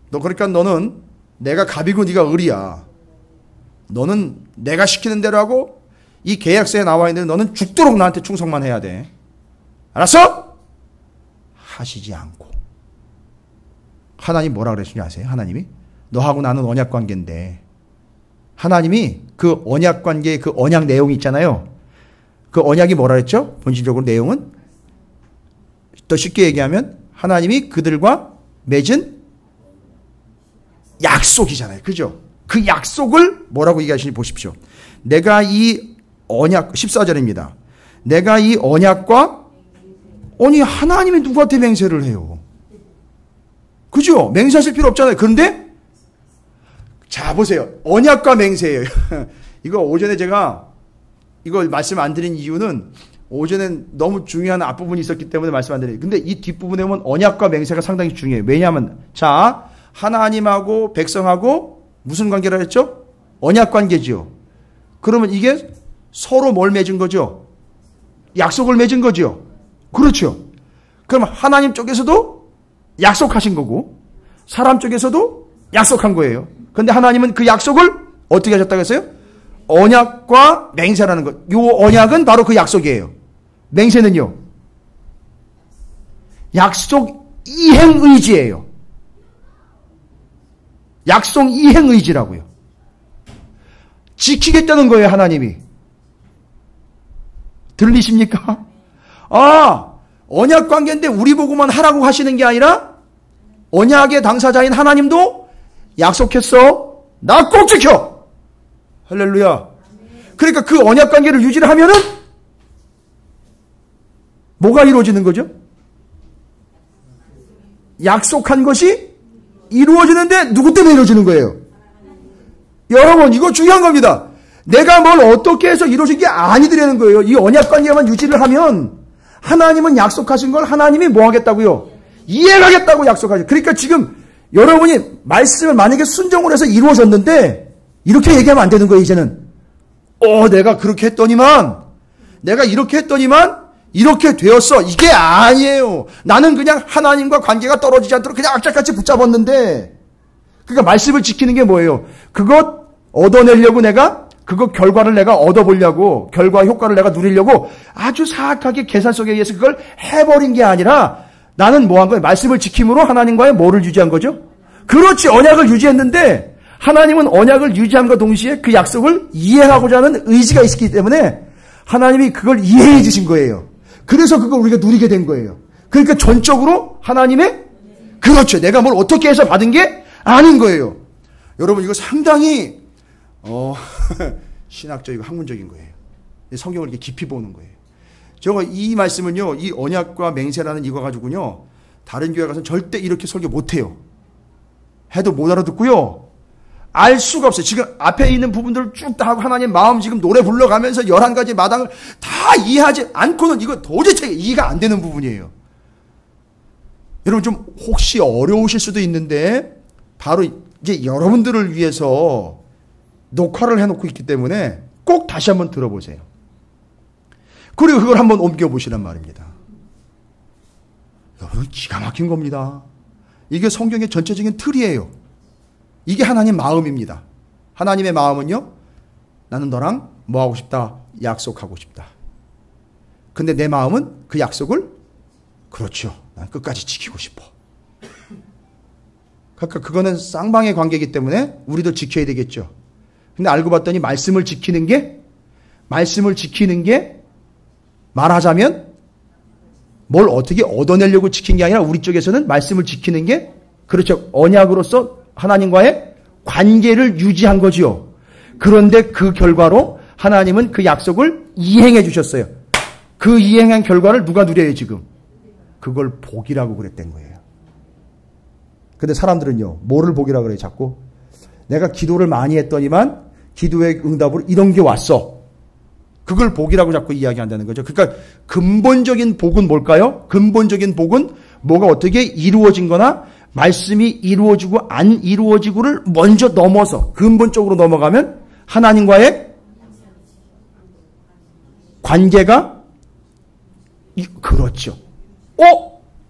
그러니까 너는 내가 갑이고 네가 을이야. 너는 내가 시키는 대로 하고 이 계약서에 나와 있는 너는 죽도록 나한테 충성만 해야 돼. 알았어? 하시지 않고. 하나님 뭐라 그랬는지 아세요? 하나님이 너하고 나는 언약 관계인데 하나님이 그 언약 관계의 그 언약 내용이 있잖아요. 그 언약이 뭐라 그랬죠? 본질적으로 내용은 더 쉽게 얘기하면 하나님이 그들과 맺은 약속이잖아요. 그죠? 그 약속을 뭐라고 얘기하시는지 보십시오. 내가 이 언약 14절입니다. 내가 이 언약과 아니 하나님이 누구한테 맹세를 해요? 그죠? 맹세하실 필요 없잖아요. 그런데 자 보세요. 언약과 맹세예요. 이거 오전에 제가 이걸 말씀 안 드린 이유는 오전엔 너무 중요한 앞부분이 있었기 때문에 말씀 안 드려요. 근데 이 뒷부분에 보면 언약과 맹세가 상당히 중요해요. 왜냐하면 자 하나님하고 백성하고 무슨 관계라 했죠? 언약 관계지요. 그러면 이게 서로 뭘 맺은 거죠? 약속을 맺은 거죠. 그렇죠. 그럼 하나님 쪽에서도 약속하신 거고 사람 쪽에서도 약속한 거예요. 그런데 하나님은 그 약속을 어떻게 하셨다고 했어요? 언약과 맹세라는 것. 이 언약은 바로 그 약속이에요. 맹세는요. 약속 이행 의지예요. 약속 이행 의지라고요. 지키겠다는 거예요, 하나님이. 들리십니까? 아, 언약 관계인데 우리 보고만 하라고 하시는 게 아니라 언약의 당사자인 하나님도 약속했어. 나 꼭 지켜. 할렐루야. 그러니까 그 언약 관계를 유지를 하면은 뭐가 이루어지는 거죠? 약속한 것이 이루어지는데 누구 때문에 이루어지는 거예요? 여러분 이거 중요한 겁니다. 내가 뭘 어떻게 해서 이루어진 게 아니더라는 거예요. 이 언약 관계만 유지를 하면 하나님은 약속하신 걸 하나님이 뭐 하겠다고요? 이행하겠다고 약속하죠. 그러니까 지금 여러분이 말씀을 만약에 순종을 해서 이루어졌는데 이렇게 얘기하면 안 되는 거예요. 이제는 내가 그렇게 했더니만 내가 이렇게 했더니만 이렇게 되었어. 이게 아니에요. 나는 그냥 하나님과 관계가 떨어지지 않도록 그냥 악착같이 붙잡았는데 그러니까 말씀을 지키는 게 뭐예요? 그것 얻어내려고 내가 그거 결과를 내가 얻어보려고 결과 효과를 내가 누리려고 아주 사악하게 계산 속에 의해서 그걸 해버린 게 아니라 나는 뭐 한 거예요? 말씀을 지킴으로 하나님과의 뭐를 유지한 거죠? 그렇지. 언약을 유지했는데 하나님은 언약을 유지함과 동시에 그 약속을 이행하고자 하는 의지가 있기 때문에 하나님이 그걸 이해해 주신 거예요. 그래서 그걸 우리가 누리게 된 거예요. 그러니까 전적으로 하나님의 그렇죠. 내가 뭘 어떻게 해서 받은 게 아닌 거예요. 여러분 이거 상당히 신학적이고 학문적인 거예요. 성경을 이렇게 깊이 보는 거예요. 저거 이 말씀은요. 이 언약과 맹세라는 이거 가지고요. 다른 교회 가서는 절대 이렇게 설교 못해요. 해도 못 알아듣고요. 알 수가 없어요. 지금 앞에 있는 부분들을 쭉 다 하고 하나님 마음 지금 노래 불러가면서 11가지 마당을 다 이해하지 않고는 이거 도대체 이해가 안 되는 부분이에요. 여러분 좀 혹시 어려우실 수도 있는데 바로 이제 여러분들을 위해서 녹화를 해놓고 있기 때문에 꼭 다시 한번 들어보세요. 그리고 그걸 한번 옮겨보시란 말입니다. 여러분 기가 막힌 겁니다. 이게 성경의 전체적인 틀이에요. 이게 하나님 마음입니다. 하나님의 마음은요. 나는 너랑 뭐 하고 싶다? 약속하고 싶다. 근데 내 마음은 그 약속을 그렇죠. 난 끝까지 지키고 싶어. 그러니까 그거는 쌍방의 관계이기 때문에 우리도 지켜야 되겠죠. 근데 알고 봤더니 말씀을 지키는 게 말하자면 뭘 어떻게 얻어내려고 지킨 게 아니라 우리 쪽에서는 말씀을 지키는 게 그렇죠. 언약으로서 하나님과의 관계를 유지한 거지요. 그런데 그 결과로 하나님은 그 약속을 이행해 주셨어요. 그 이행한 결과를 누가 누려요 지금? 그걸 복이라고 그랬던 거예요. 근데 사람들은요. 뭐를 복이라고 그래요 자꾸? 내가 기도를 많이 했더니만 기도의 응답으로 이런 게 왔어. 그걸 복이라고 자꾸 이야기한다는 거죠. 그러니까 근본적인 복은 뭘까요? 근본적인 복은 뭐가 어떻게 이루어진 거나 말씀이 이루어지고 안 이루어지고를 먼저 넘어서 근본적으로 넘어가면 하나님과의 관계가 그렇죠.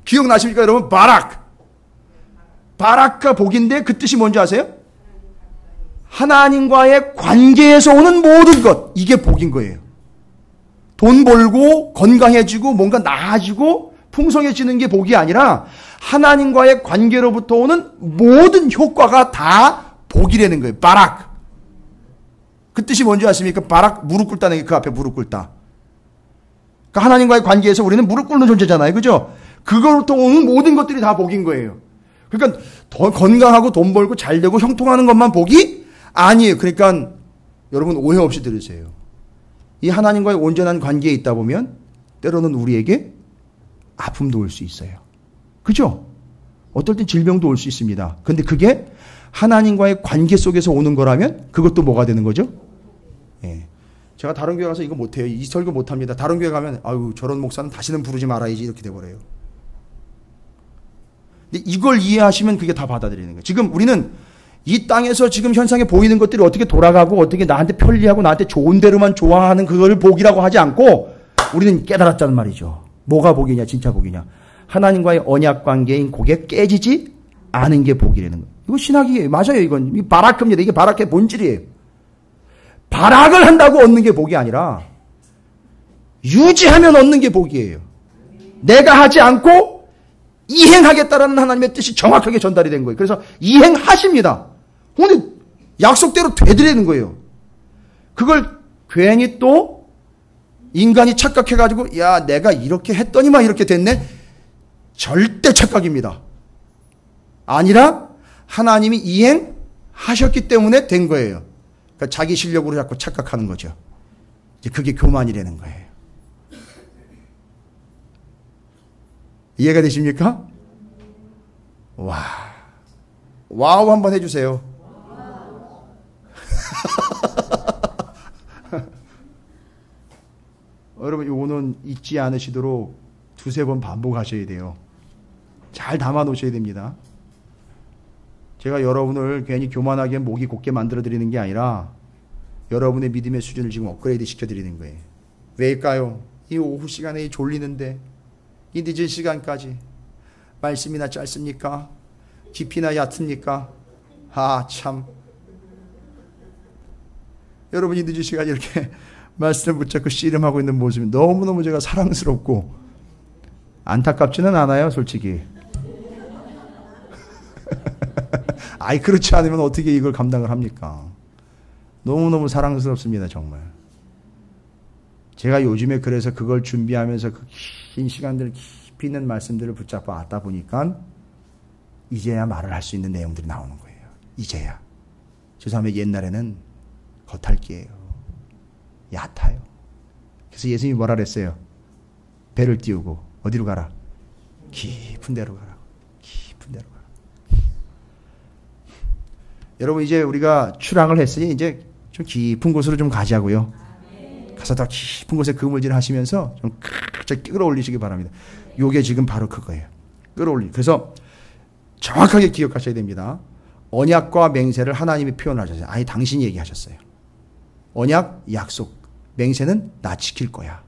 기억나십니까 여러분? 바락과 복인데 그 뜻이 뭔지 아세요? 하나님과의 관계에서 오는 모든 것 이게 복인 거예요. 돈 벌고 건강해지고 뭔가 나아지고 풍성해지는 게 복이 아니라 하나님과의 관계로부터 오는 모든 효과가 다 복이라는 거예요. 바락. 그 뜻이 뭔지 아십니까? 바락 무릎 꿇다는 게 그 앞에 무릎 꿇다. 그러니까 하나님과의 관계에서 우리는 무릎 꿇는 존재잖아요. 그죠? 그거로부터 오는 모든 것들이 다 복인 거예요. 그러니까 더 건강하고 돈 벌고 잘 되고 형통하는 것만 복이 아니에요. 그러니까 여러분 오해 없이 들으세요. 이 하나님과의 온전한 관계에 있다 보면 때로는 우리에게 아픔도 올 수 있어요. 그죠? 어떨 땐 질병도 올 수 있습니다. 근데 그게 하나님과의 관계 속에서 오는 거라면 그것도 뭐가 되는 거죠? 예. 제가 다른 교회 가서 이거 못해요. 이 설교 못합니다. 다른 교회 가면 아유 저런 목사는 다시는 부르지 말아야지 이렇게 돼버려요. 근데 이걸 이해하시면 그게 다 받아들이는 거예요. 지금 우리는 이 땅에서 지금 현상에 보이는 것들이 어떻게 돌아가고 어떻게 나한테 편리하고 나한테 좋은 대로만 좋아하는 그거를 복이라고 하지 않고 우리는 깨달았다는 말이죠. 뭐가 복이냐 진짜 복이냐. 하나님과의 언약 관계인 그게 깨지지 않은 게 복이라는 거예요. 이거 신학이에요. 맞아요. 이건 바라크입니다. 이게 바라크의 본질이에요. 바락을 한다고 얻는 게 복이 아니라 유지하면 얻는 게 복이에요. 내가 하지 않고 이행하겠다라는 하나님의 뜻이 정확하게 전달이 된 거예요. 그래서 이행하십니다. 근데 약속대로 되드리는 거예요. 그걸 괜히 또 인간이 착각해가지고 야 내가 이렇게 했더니만 이렇게 됐네. 절대 착각입니다. 아니라 하나님이 이행하셨기 때문에 된 거예요. 그러니까 자기 실력으로 자꾸 착각하는 거죠. 이제 그게 교만이라는 거예요. 이해가 되십니까? 와우 한번 해주세요. 여러분 이거는 잊지 않으시도록 두세 번 반복하셔야 돼요. 잘 담아 놓으셔야 됩니다. 제가 여러분을 괜히 교만하게 목이 곧게 만들어 드리는 게 아니라 여러분의 믿음의 수준을 지금 업그레이드 시켜 드리는 거예요. 왜일까요? 이 오후 시간에 졸리는데 이 늦은 시간까지 말씀이나 짧습니까? 깊이나 얕습니까? 참 여러분이 늦은 시간에 이렇게 말씀을 붙잡고 씨름하고 있는 모습이 너무너무 제가 사랑스럽고 안타깝지는 않아요 솔직히. 그렇지 않으면 어떻게 이걸 감당을 합니까? 너무너무 사랑스럽습니다 정말. 제가 요즘에 그래서 그걸 준비하면서 그 긴 시간들 깊이 있는 말씀들을 붙잡고 왔다 보니까 이제야 말을 할 수 있는 내용들이 나오는 거예요. 이제야. 죄송하면 옛날에는 겉핥기예요. 얕아요. 그래서 예수님이 뭐라 그랬어요? 배를 띄우고 어디로 가라? 깊은 데로 가라. 깊은 데로 가라. 여러분 이제 우리가 출항을 했으니 이제 좀 깊은 곳으로 좀 가자고요. 가서 더 깊은 곳에 그물질 하시면서 좀 끌어올리시기 바랍니다. 요게 지금 바로 그거예요. 끌어올리. 그래서 정확하게 기억하셔야 됩니다. 언약과 맹세를 하나님이 표현하셨어요. 아예 당신이 얘기하셨어요. 언약, 약속, 맹세는 나 지킬 거야.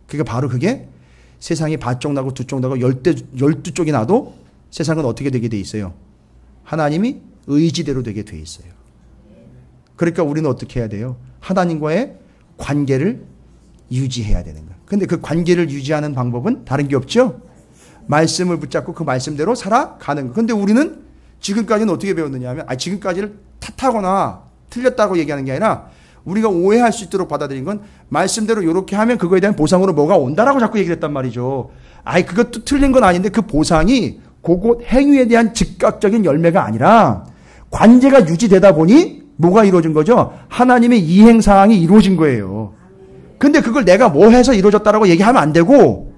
그러니까 바로 그게 세상이 반쪽 나고 두 쪽 나고 12쪽이 나도 세상은 어떻게 되게 돼 있어요? 하나님이 의지대로 되게 돼 있어요. 그러니까 우리는 어떻게 해야 돼요? 하나님과의 관계를 유지해야 되는 거예요. 근데 그 관계를 유지하는 방법은 다른 게 없죠? 말씀을 붙잡고 그 말씀대로 살아가는 거예요. 근데 우리는 지금까지는 어떻게 배웠느냐 하면, 지금까지를 탓하거나 틀렸다고 얘기하는 게 아니라 우리가 오해할 수 있도록 받아들인 건 말씀대로 이렇게 하면 그거에 대한 보상으로 뭐가 온다라고 자꾸 얘기를 했단 말이죠. 아이, 그것도 틀린 건 아닌데 그 보상이 그곳 행위에 대한 즉각적인 열매가 아니라 관계가 유지되다 보니 뭐가 이루어진 거죠? 하나님의 이행사항이 이루어진 거예요. 근데 그걸 내가 뭐 해서 이루어졌다라고 얘기하면 안 되고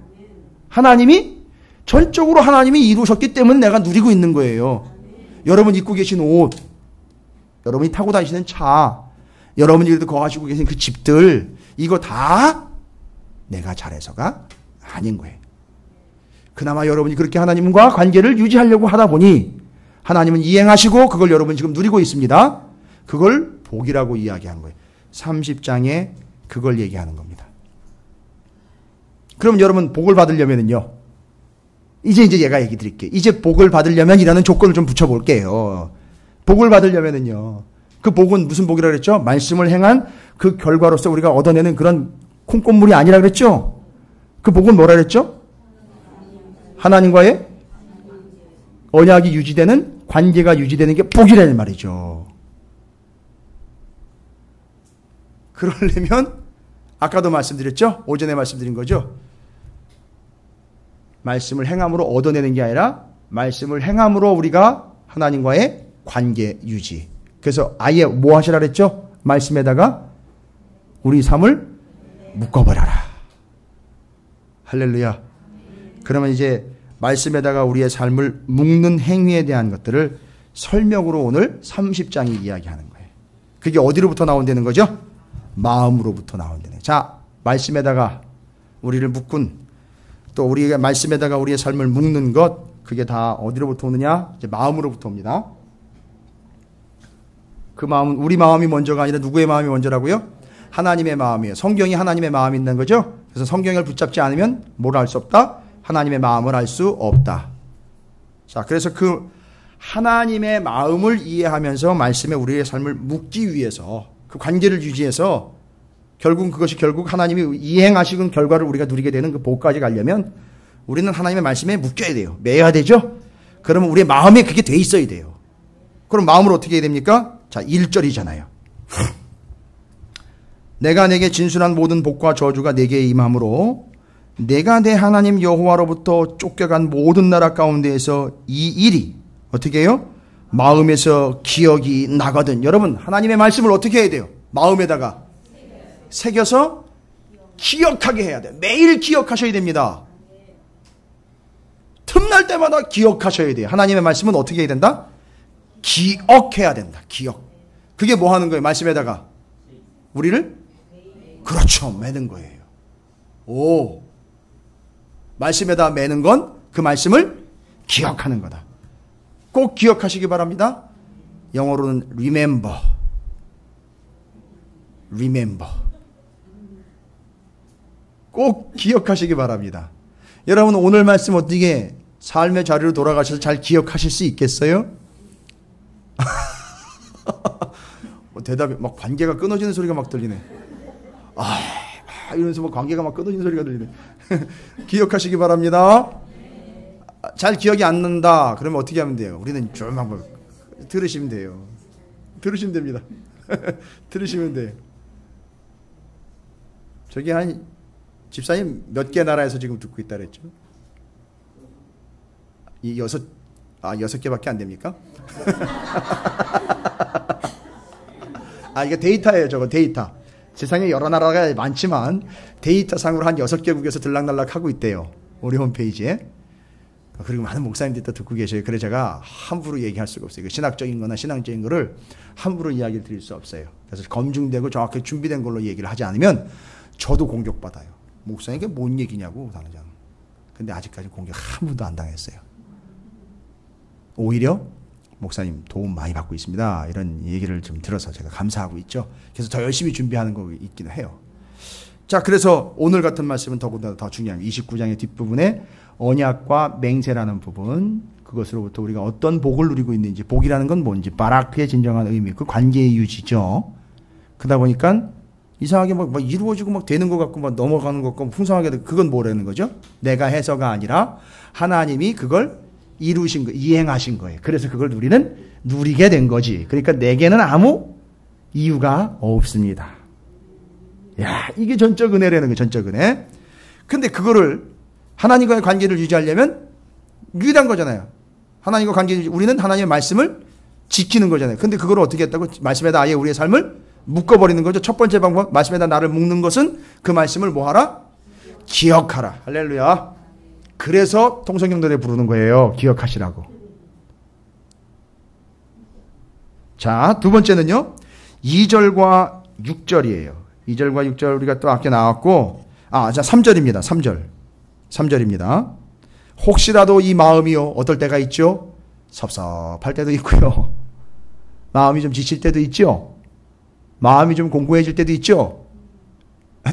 하나님이 전적으로 하나님이 이루셨기 때문에 내가 누리고 있는 거예요. 여러분 입고 계신 옷, 여러분이 타고 다니시는 차, 여러분이 거하시고 계신 그 집들, 이거 다 내가 잘해서가 아닌 거예요. 그나마 여러분이 그렇게 하나님과 관계를 유지하려고 하다 보니 하나님은 이행하시고 그걸 여러분 지금 누리고 있습니다. 그걸 복이라고 이야기하는 거예요. 30장에 그걸 얘기하는 겁니다. 그럼 여러분 복을 받으려면은요. 이제 얘가 얘기 드릴게요. 이제 복을 받으려면 이라는 조건을 좀 붙여볼게요. 복을 받으려면은요. 그 복은 무슨 복이라고 그랬죠? 말씀을 행한 그 결과로서 우리가 얻어내는 그런 콩꽃물이 아니라 그랬죠? 그 복은 뭐라 그랬죠? 하나님과의 언약이 유지되는, 관계가 유지되는 게 복이라는 말이죠. 그러려면 아까도 말씀드렸죠? 오전에 말씀드린 거죠? 말씀을 행함으로 얻어내는 게 아니라 말씀을 행함으로 우리가 하나님과의 관계 유지. 그래서 아예 뭐 하시라 그랬죠? 말씀에다가 우리 삶을 묶어버려라. 할렐루야. 그러면 이제 말씀에다가 우리의 삶을 묶는 행위에 대한 것들을 설명으로 오늘 30장이 이야기하는 거예요. 그게 어디로부터 나온다는 거죠? 마음으로부터 나온다는 거예요. 자, 말씀에다가 우리를 묶은, 또 우리가 말씀에다가 우리의 삶을 묶는 것, 그게 다 어디로부터 오느냐? 이제 마음으로부터 옵니다. 그 마음은 우리 마음이 먼저가 아니라 누구의 마음이 먼저라고요? 하나님의 마음이에요. 성경이 하나님의 마음이 있는 거죠? 그래서 성경을 붙잡지 않으면 뭘 알 수 없다? 하나님의 마음을 알 수 없다. 자, 그래서 그 하나님의 마음을 이해하면서 말씀에 우리의 삶을 묶기 위해서 그 관계를 유지해서 그것이 결국 하나님이 이행하시는 결과를 우리가 누리게 되는 그 복까지 가려면 우리는 하나님의 말씀에 묶여야 돼요. 매야 되죠? 그러면 우리의 마음에 그게 돼 있어야 돼요. 그럼 마음을 어떻게 해야 됩니까? 자, 1절이잖아요. 내가 내게 진술한 모든 복과 저주가 내게 임함으로 내가 내 하나님 여호와로부터 쫓겨간 모든 나라 가운데에서 이 일이 어떻게 해요? 마음에서 기억이 나거든. 여러분, 하나님의 말씀을 어떻게 해야 돼요? 마음에다가 새겨서 기억하게 해야 돼요. 매일 기억하셔야 됩니다. 틈날 때마다 기억하셔야 돼요. 하나님의 말씀은 어떻게 해야 된다? 기억해야 된다. 기억. 그게 뭐 하는 거예요? 말씀에다가 우리를? 그렇죠. 매는 거예요. 오. 말씀에다 매는 건 그 말씀을 기억하는 거다. 꼭 기억하시기 바랍니다. 영어로는 remember. 꼭 기억하시기 바랍니다. 여러분 오늘 말씀 어떻게 삶의 자리로 돌아가셔서 잘 기억하실 수 있겠어요? 대답이 막 관계가 끊어지는 소리가 막 들리네. 이러면서 막 관계가 막 끊어지는 소리가 들리네. 기억하시기 바랍니다. 잘 기억이 안 난다. 그러면 어떻게 하면 돼요? 우리는 좀 한번 들으시면 돼요. 들으시면 됩니다. 들으시면 돼요. 저기 한 집사님 몇 개 나라에서 지금 듣고 있다 그랬죠? 이 여섯 개밖에 안 됩니까? 이게 데이터예요, 저거 데이터. 세상에 여러 나라가 많지만 데이터상으로 한 6개국에서 들락날락 하고 있대요. 우리 홈페이지에. 그리고 많은 목사님들이 또 듣고 계셔요. 그래서 제가 함부로 얘기할 수가 없어요. 신학적인 거나 신앙적인 거를 함부로 이야기를 드릴 수 없어요. 그래서 검증되고 정확하게 준비된 걸로 얘기를 하지 않으면 저도 공격받아요. 목사님께 뭔 얘기냐고 당장. 근데 아직까지 공격 한 번도 안 당했어요. 오히려 목사님 도움 많이 받고 있습니다. 이런 얘기를 좀 들어서 제가 감사하고 있죠. 그래서 더 열심히 준비하는 거 있기는 해요. 자, 그래서 오늘 같은 말씀은 더군다나 더 중요한 29장의 뒷부분에 언약과 맹세라는 부분, 그것으로부터 우리가 어떤 복을 누리고 있는지, 복이라는 건 뭔지, 바라크의 진정한 의미, 그 관계의 유지죠. 그러다 보니까 이상하게 막 이루어지고 막 되는 것 같고 막 넘어가는 것 같고 풍성하게 그건 뭐라는 거죠? 내가 해서가 아니라 하나님이 그걸 이루신 거, 이행하신 거예요. 그래서 그걸 누리게 된 거지. 그러니까 내게는 아무 이유가 없습니다. 야, 이게 전적 은혜라는 거예요. 전적 은혜. 근데 그거를 하나님과의 관계를 유지하려면 유일한 거잖아요. 하나님과 관계를 우리는 하나님의 말씀을 지키는 거잖아요. 근데 그걸 어떻게 했다고? 말씀에다 아예 우리의 삶을 묶어버리는 거죠. 첫 번째 방법, 말씀에다 나를 묶는 것은 그 말씀을 뭐 하라? 기억하라. 할렐루야. 그래서 통성경 노래 부르는 거예요. 기억하시라고. 자, 두 번째는요. 2절과 6절이에요. 2절과 6절 우리가 또 아까 나왔고, 자, 3절입니다. 3절입니다. 혹시라도 이 마음이요. 어떨 때가 있죠? 섭섭할 때도 있고요. 마음이 좀 지칠 때도 있죠. 마음이 좀 공고해질 때도 있죠.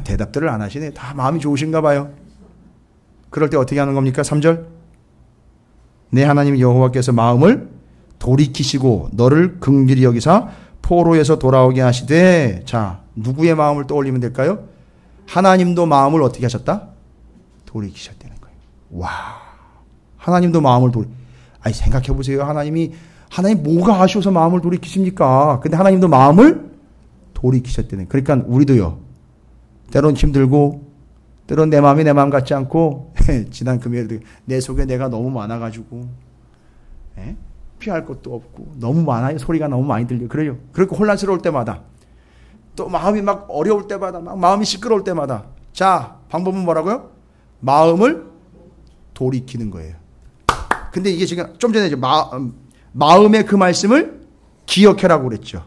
대답들을 안 하시네. 다 마음이 좋으신가 봐요. 그럴 때 어떻게 하는 겁니까? 3절. 내 하나님 여호와께서 마음을 돌이키시고 너를 긍휼히 여기사 포로에서 돌아오게 하시되, 자, 누구의 마음을 떠올리면 될까요? 하나님도 마음을 어떻게 하셨다? 돌이키셨다는 거예요. 와, 하나님도 마음을 아니, 생각해 보세요. 하나님 뭐가 아쉬워서 마음을 돌이키십니까? 근데 하나님도 마음을 돌이키셨다는. 그러니까 우리도요. 때론 힘들고, 때론 내 마음이 내 마음 같지 않고, 지난 금요일에 내 속에 내가 너무 많아가지고, 피할 것도 없고, 너무 많아요. 소리가 너무 많이 들려요. 그래요. 그렇게 혼란스러울 때마다, 또 마음이 막 어려울 때마다, 막 마음이 시끄러울 때마다, 자, 방법은 뭐라고요? 마음을 돌이키는 거예요. 근데 이게 지금 좀 전에 마음의 그 말씀을 기억해라고 그랬죠.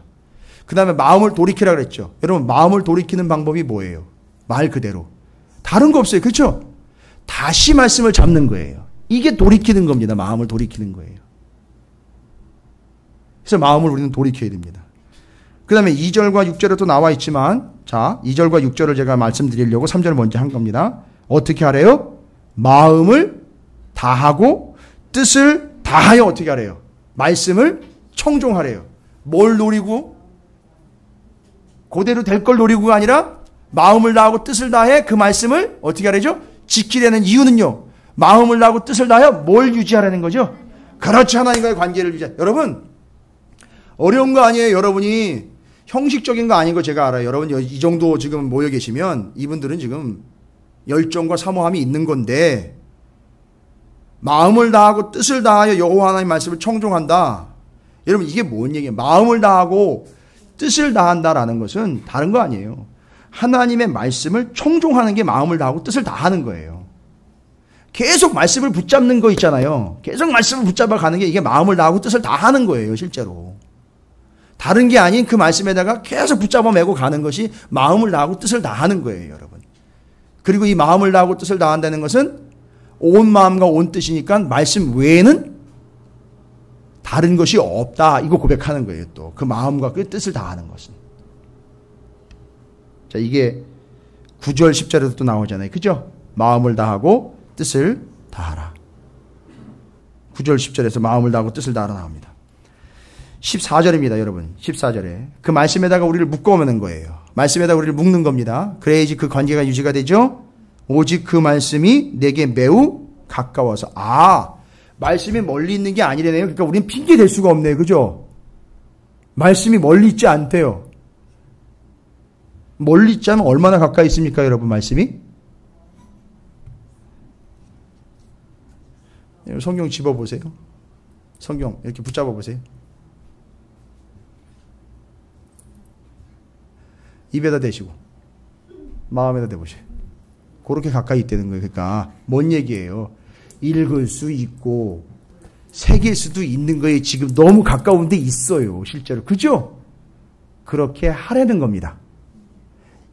그 다음에 마음을 돌이키라고 그랬죠. 여러분, 마음을 돌이키는 방법이 뭐예요? 말 그대로. 다른 거 없어요. 그렇죠? 다시 말씀을 잡는 거예요. 이게 돌이키는 겁니다. 마음을 돌이키는 거예요. 그래서 마음을 우리는 돌이켜야 됩니다. 그 다음에 2절과 6절에 또 나와 있지만, 자, 2절과 6절을 제가 말씀드리려고 3절을 먼저 한 겁니다. 어떻게 하래요? 마음을 다하고 뜻을 다하여 어떻게 하래요? 말씀을 청종하래요. 뭘 노리고? 그대로 될 걸 노리고가 아니라 마음을 다하고 뜻을 다해 그 말씀을 어떻게 하래죠? 지키려는 이유는요. 마음을 다하고 뜻을 다하여 뭘 유지하라는 거죠? 그렇지, 하나님과의 관계를 유지하. 여러분, 어려운 거 아니에요. 여러분이 형식적인 거 아닌 거 제가 알아요. 여러분 이 정도 지금 모여 계시면 이분들은 지금 열정과 사모함이 있는 건데, 마음을 다하고 뜻을 다하여 여호와 하나님 말씀을 청종한다. 여러분, 이게 뭔 얘기예요? 마음을 다하고 뜻을 다한다라는 것은 다른 거 아니에요. 하나님의 말씀을 청종하는 게 마음을 다하고 뜻을 다하는 거예요. 계속 말씀을 붙잡는 거 있잖아요. 계속 말씀을 붙잡아 가는 게 이게 마음을 다하고 뜻을 다하는 거예요, 실제로. 다른 게 아닌 그 말씀에다가 계속 붙잡아 매고 가는 것이 마음을 다하고 뜻을 다하는 거예요, 여러분. 그리고 이 마음을 다하고 뜻을 다한다는 것은 온 마음과 온 뜻이니까 말씀 외에는 다른 것이 없다. 이거 고백하는 거예요, 또. 그 마음과 그 뜻을 다하는 것은. 자, 이게 9절, 10절에도 또 나오잖아요. 그죠? 마음을 다하고 뜻을 다하라. 9절, 10절에서 마음을 다하고 뜻을 다하라 나옵니다. 14절입니다, 여러분. 14절에. 그 말씀에다가 우리를 묶어오는 거예요. 말씀에다가 우리를 묶는 겁니다. 그래야지 그 관계가 유지가 되죠? 오직 그 말씀이 내게 매우 가까워서. 말씀이 멀리 있는 게 아니래네요. 그러니까 우리는 핑계 댈 수가 없네요. 그죠? 말씀이 멀리 있지 않대요. 멀리 있지 않으면 얼마나 가까이 있습니까, 여러분, 말씀이? 성경 집어보세요. 성경 이렇게 붙잡아보세요. 입에다 대시고 마음에다 대보세요. 그렇게 가까이 있다는 거예요. 그러니까 뭔 얘기예요? 읽을 수 있고 새길 수도 있는 거에 지금 너무 가까운 데 있어요. 실제로. 그죠? 그렇게 하라는 겁니다.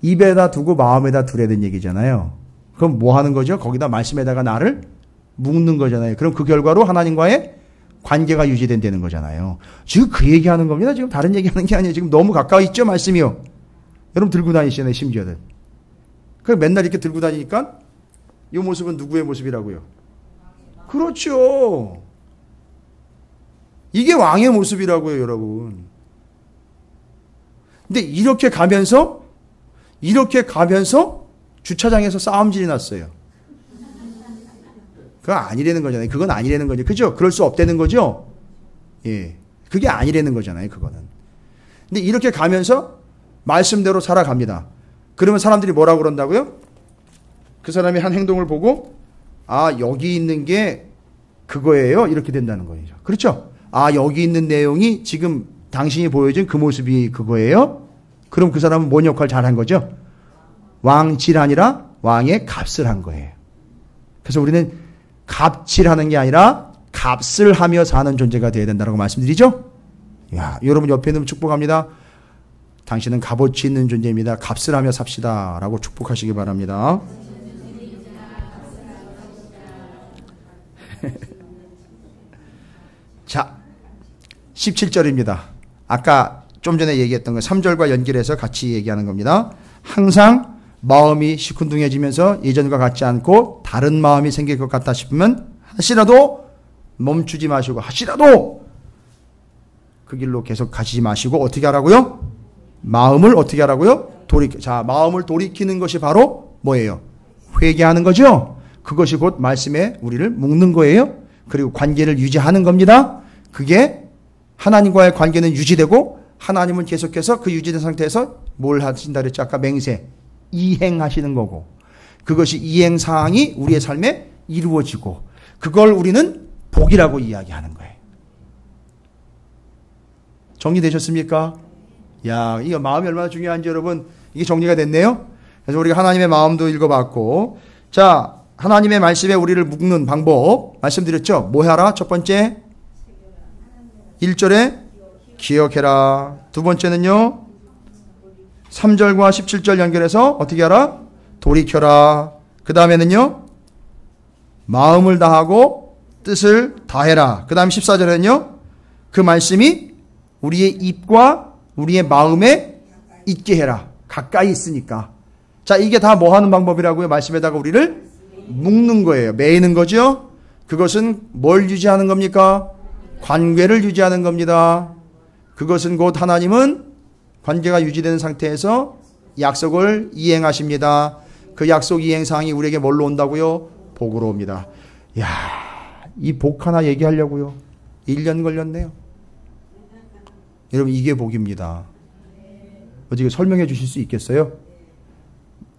입에다 두고 마음에다 두라는 얘기잖아요. 그럼 뭐 하는 거죠? 거기다 말씀에다가 나를 묶는 거잖아요. 그럼 그 결과로 하나님과의 관계가 유지된다는 거잖아요. 지금 그 얘기하는 겁니다. 지금 다른 얘기하는 게 아니에요. 지금 너무 가까이 있죠? 말씀이요. 여러분 들고 다니시잖아요. 심지어는. 그럼 맨날 이렇게 들고 다니니까 이 모습은 누구의 모습이라고요? 그렇죠. 이게 왕의 모습이라고요, 여러분. 근데 이렇게 가면서 주차장에서 싸움질이 났어요. 그건 아니라는 거잖아요. 그건 아니라는 거죠. 그죠? 그럴 수 없다는 거죠? 예. 그게 아니라는 거잖아요, 그거는. 근데 이렇게 가면서 말씀대로 살아갑니다. 그러면 사람들이 뭐라고 그런다고요? 그 사람이 한 행동을 보고 아, 여기 있는 게 그거예요. 이렇게 된다는 거죠. 그렇죠? 아, 여기 있는 내용이 지금 당신이 보여준 그 모습이 그거예요? 그럼 그 사람은 뭔 역할 잘한 거죠? 왕질 아니라 왕의 값을 한 거예요. 그래서 우리는 값질하는 게 아니라 값을 하며 사는 존재가 되어야 된다고 말씀드리죠? 야, 여러분 옆에 있는 축복합니다. 당신은 값어치 있는 존재입니다. 값을 하며 삽시다. 라고 축복하시기 바랍니다. 자, 17절입니다. 아까 좀 전에 얘기했던 거 3절과 연결해서 같이 얘기하는 겁니다. 항상 마음이 시큰둥해지면서 예전과 같지 않고 다른 마음이 생길 것 같다 싶으면 하시라도 멈추지 마시고 하시라도 그 길로 계속 가시지 마시고 어떻게 하라고요? 마음을 어떻게 하라고요? 자, 마음을 돌이키는 것이 바로 뭐예요? 회개하는 거죠. 그것이 곧 말씀에 우리를 묶는 거예요. 그리고 관계를 유지하는 겁니다. 그게 하나님과의 관계는 유지되고 하나님은 계속해서 그 유지된 상태에서 뭘 하신다 그랬죠? 아까 맹세. 이행하시는 거고 그것이 이행사항이 우리의 삶에 이루어지고 그걸 우리는 복이라고 이야기하는 거예요. 정리되셨습니까? 야, 이거 마음이 얼마나 중요한지 여러분 이게 정리가 됐네요. 그래서 우리가 하나님의 마음도 읽어봤고 자, 하나님의 말씀에 우리를 묶는 방법 말씀드렸죠? 뭐 하라? 첫 번째 1절에 기억해라. 두 번째는요 3절과 17절 연결해서 어떻게 하라? 돌이켜라. 그 다음에는요 마음을 다하고 뜻을 다해라. 그 다음 14절에는요 그 말씀이 우리의 입과 우리의 마음에 있게 해라. 가까이 있으니까. 자, 이게 다 뭐 하는 방법이라고요? 말씀에다가 우리를 묶는 거예요. 매이는 거죠. 그것은 뭘 유지하는 겁니까? 관계를 유지하는 겁니다. 그것은 곧 하나님은 관계가 유지되는 상태에서 약속을 이행하십니다. 그 약속 이행사항이 우리에게 뭘로 온다고요? 복으로 옵니다. 이야, 이 복 하나 얘기하려고요 1년 걸렸네요. 여러분 이게 복입니다. 어떻게 설명해 주실 수 있겠어요?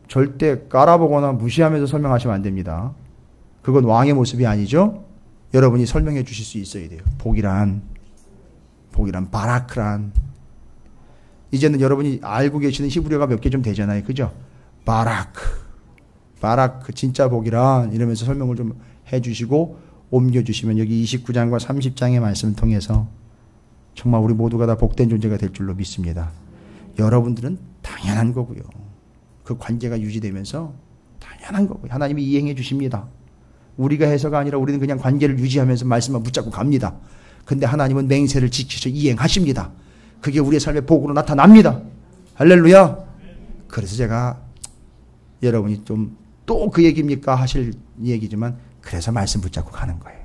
절대 깔아보거나 무시하면서 설명하시면 안 됩니다. 그건 왕의 모습이 아니죠. 여러분이 설명해 주실 수 있어야 돼요. 복이란 바라크란. 이제는 여러분이 알고 계시는 히브리어가 몇 개 좀 되잖아요. 그죠? 바라크 진짜 복이란 이러면서 설명을 좀 해주시고 옮겨주시면 여기 29장과 30장의 말씀을 통해서 정말 우리 모두가 다 복된 존재가 될 줄로 믿습니다. 여러분들은 당연한 거고요. 그 관계가 유지되면서 당연한 거고요. 하나님이 이행해 주십니다. 우리가 해서가 아니라 우리는 그냥 관계를 유지하면서 말씀만 붙잡고 갑니다. 근데 하나님은 맹세를 지키셔 이행하십니다. 그게 우리의 삶의 복으로 나타납니다. 할렐루야. 그래서 제가 여러분이 좀 또 그 얘기입니까 하실 얘기지만 그래서 말씀 붙잡고 가는 거예요.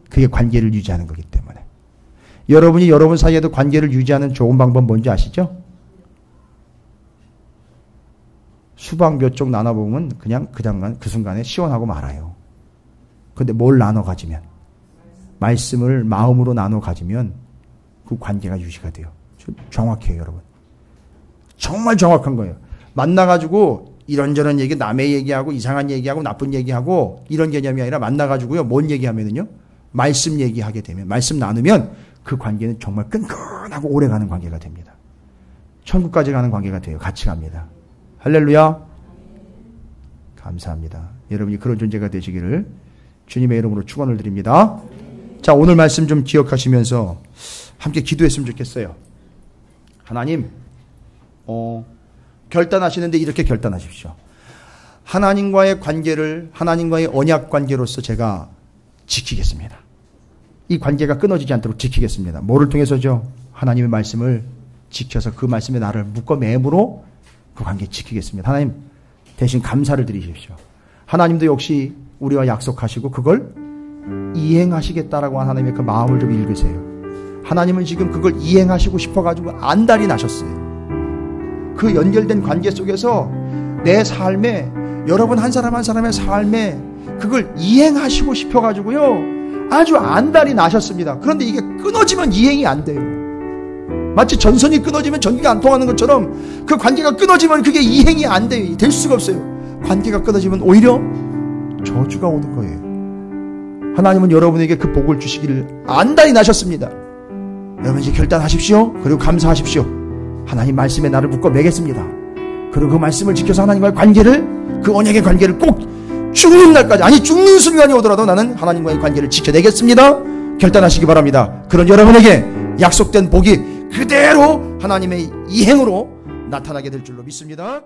그게 관계를 유지하는 거기 때문에. 여러분이 여러분 사이에도 관계를 유지하는 좋은 방법 뭔지 아시죠? 수박 몇 쪽 나눠보면 그냥 그 순간에 시원하고 말아요. 근데 뭘 나눠 가지면? 말씀을 마음으로 나눠 가지면 그 관계가 유지가 돼요. 정확해요, 여러분. 정말 정확한 거예요. 만나가지고 이런저런 얘기, 남의 얘기하고 이상한 얘기하고 나쁜 얘기하고 이런 개념이 아니라 만나가지고요. 뭔 얘기하면은요? 말씀 얘기하게 되면, 말씀 나누면 그 관계는 정말 끈끈하고 오래가는 관계가 됩니다. 천국까지 가는 관계가 돼요. 같이 갑니다. 할렐루야. 감사합니다. 여러분이 그런 존재가 되시기를 주님의 이름으로 축원을 드립니다. 자, 오늘 말씀 좀 기억하시면서 함께 기도했으면 좋겠어요. 하나님, 결단하시는데 이렇게 결단하십시오. 하나님과의 관계를 하나님과의 언약 관계로서 제가 지키겠습니다. 이 관계가 끊어지지 않도록 지키겠습니다. 뭐를 통해서죠? 하나님의 말씀을 지켜서 그 말씀에 나를 묶어 매므로 그 관계 지키겠습니다. 하나님 대신 감사를 드리십시오. 하나님도 역시 우리와 약속하시고 그걸 이행하시겠다라고 하나님의 그 마음을 좀 읽으세요. 하나님은 지금 그걸 이행하시고 싶어가지고 안달이 나셨어요. 그 연결된 관계 속에서 내 삶에 여러분 한 사람 한 사람의 삶에 그걸 이행하시고 싶어가지고요 아주 안달이 나셨습니다. 그런데 이게 끊어지면 이행이 안 돼요. 마치 전선이 끊어지면 전기가 안 통하는 것처럼 그 관계가 끊어지면 그게 이행이 안 돼요. 될 수가 없어요. 관계가 끊어지면 오히려 저주가 오는 거예요. 하나님은 여러분에게 그 복을 주시기를 안다히 나셨습니다. 여러분 이제 결단하십시오. 그리고 감사하십시오. 하나님 말씀에 나를 묶어 매겠습니다. 그리고 그 말씀을 지켜서 하나님과의 관계를, 그 언약의 관계를 꼭 죽는 날까지, 아니 죽는 순간이 오더라도 나는 하나님과의 관계를 지켜내겠습니다. 결단하시기 바랍니다. 그런 여러분에게 약속된 복이 그대로 하나님의 이행으로 나타나게 될 줄로 믿습니다.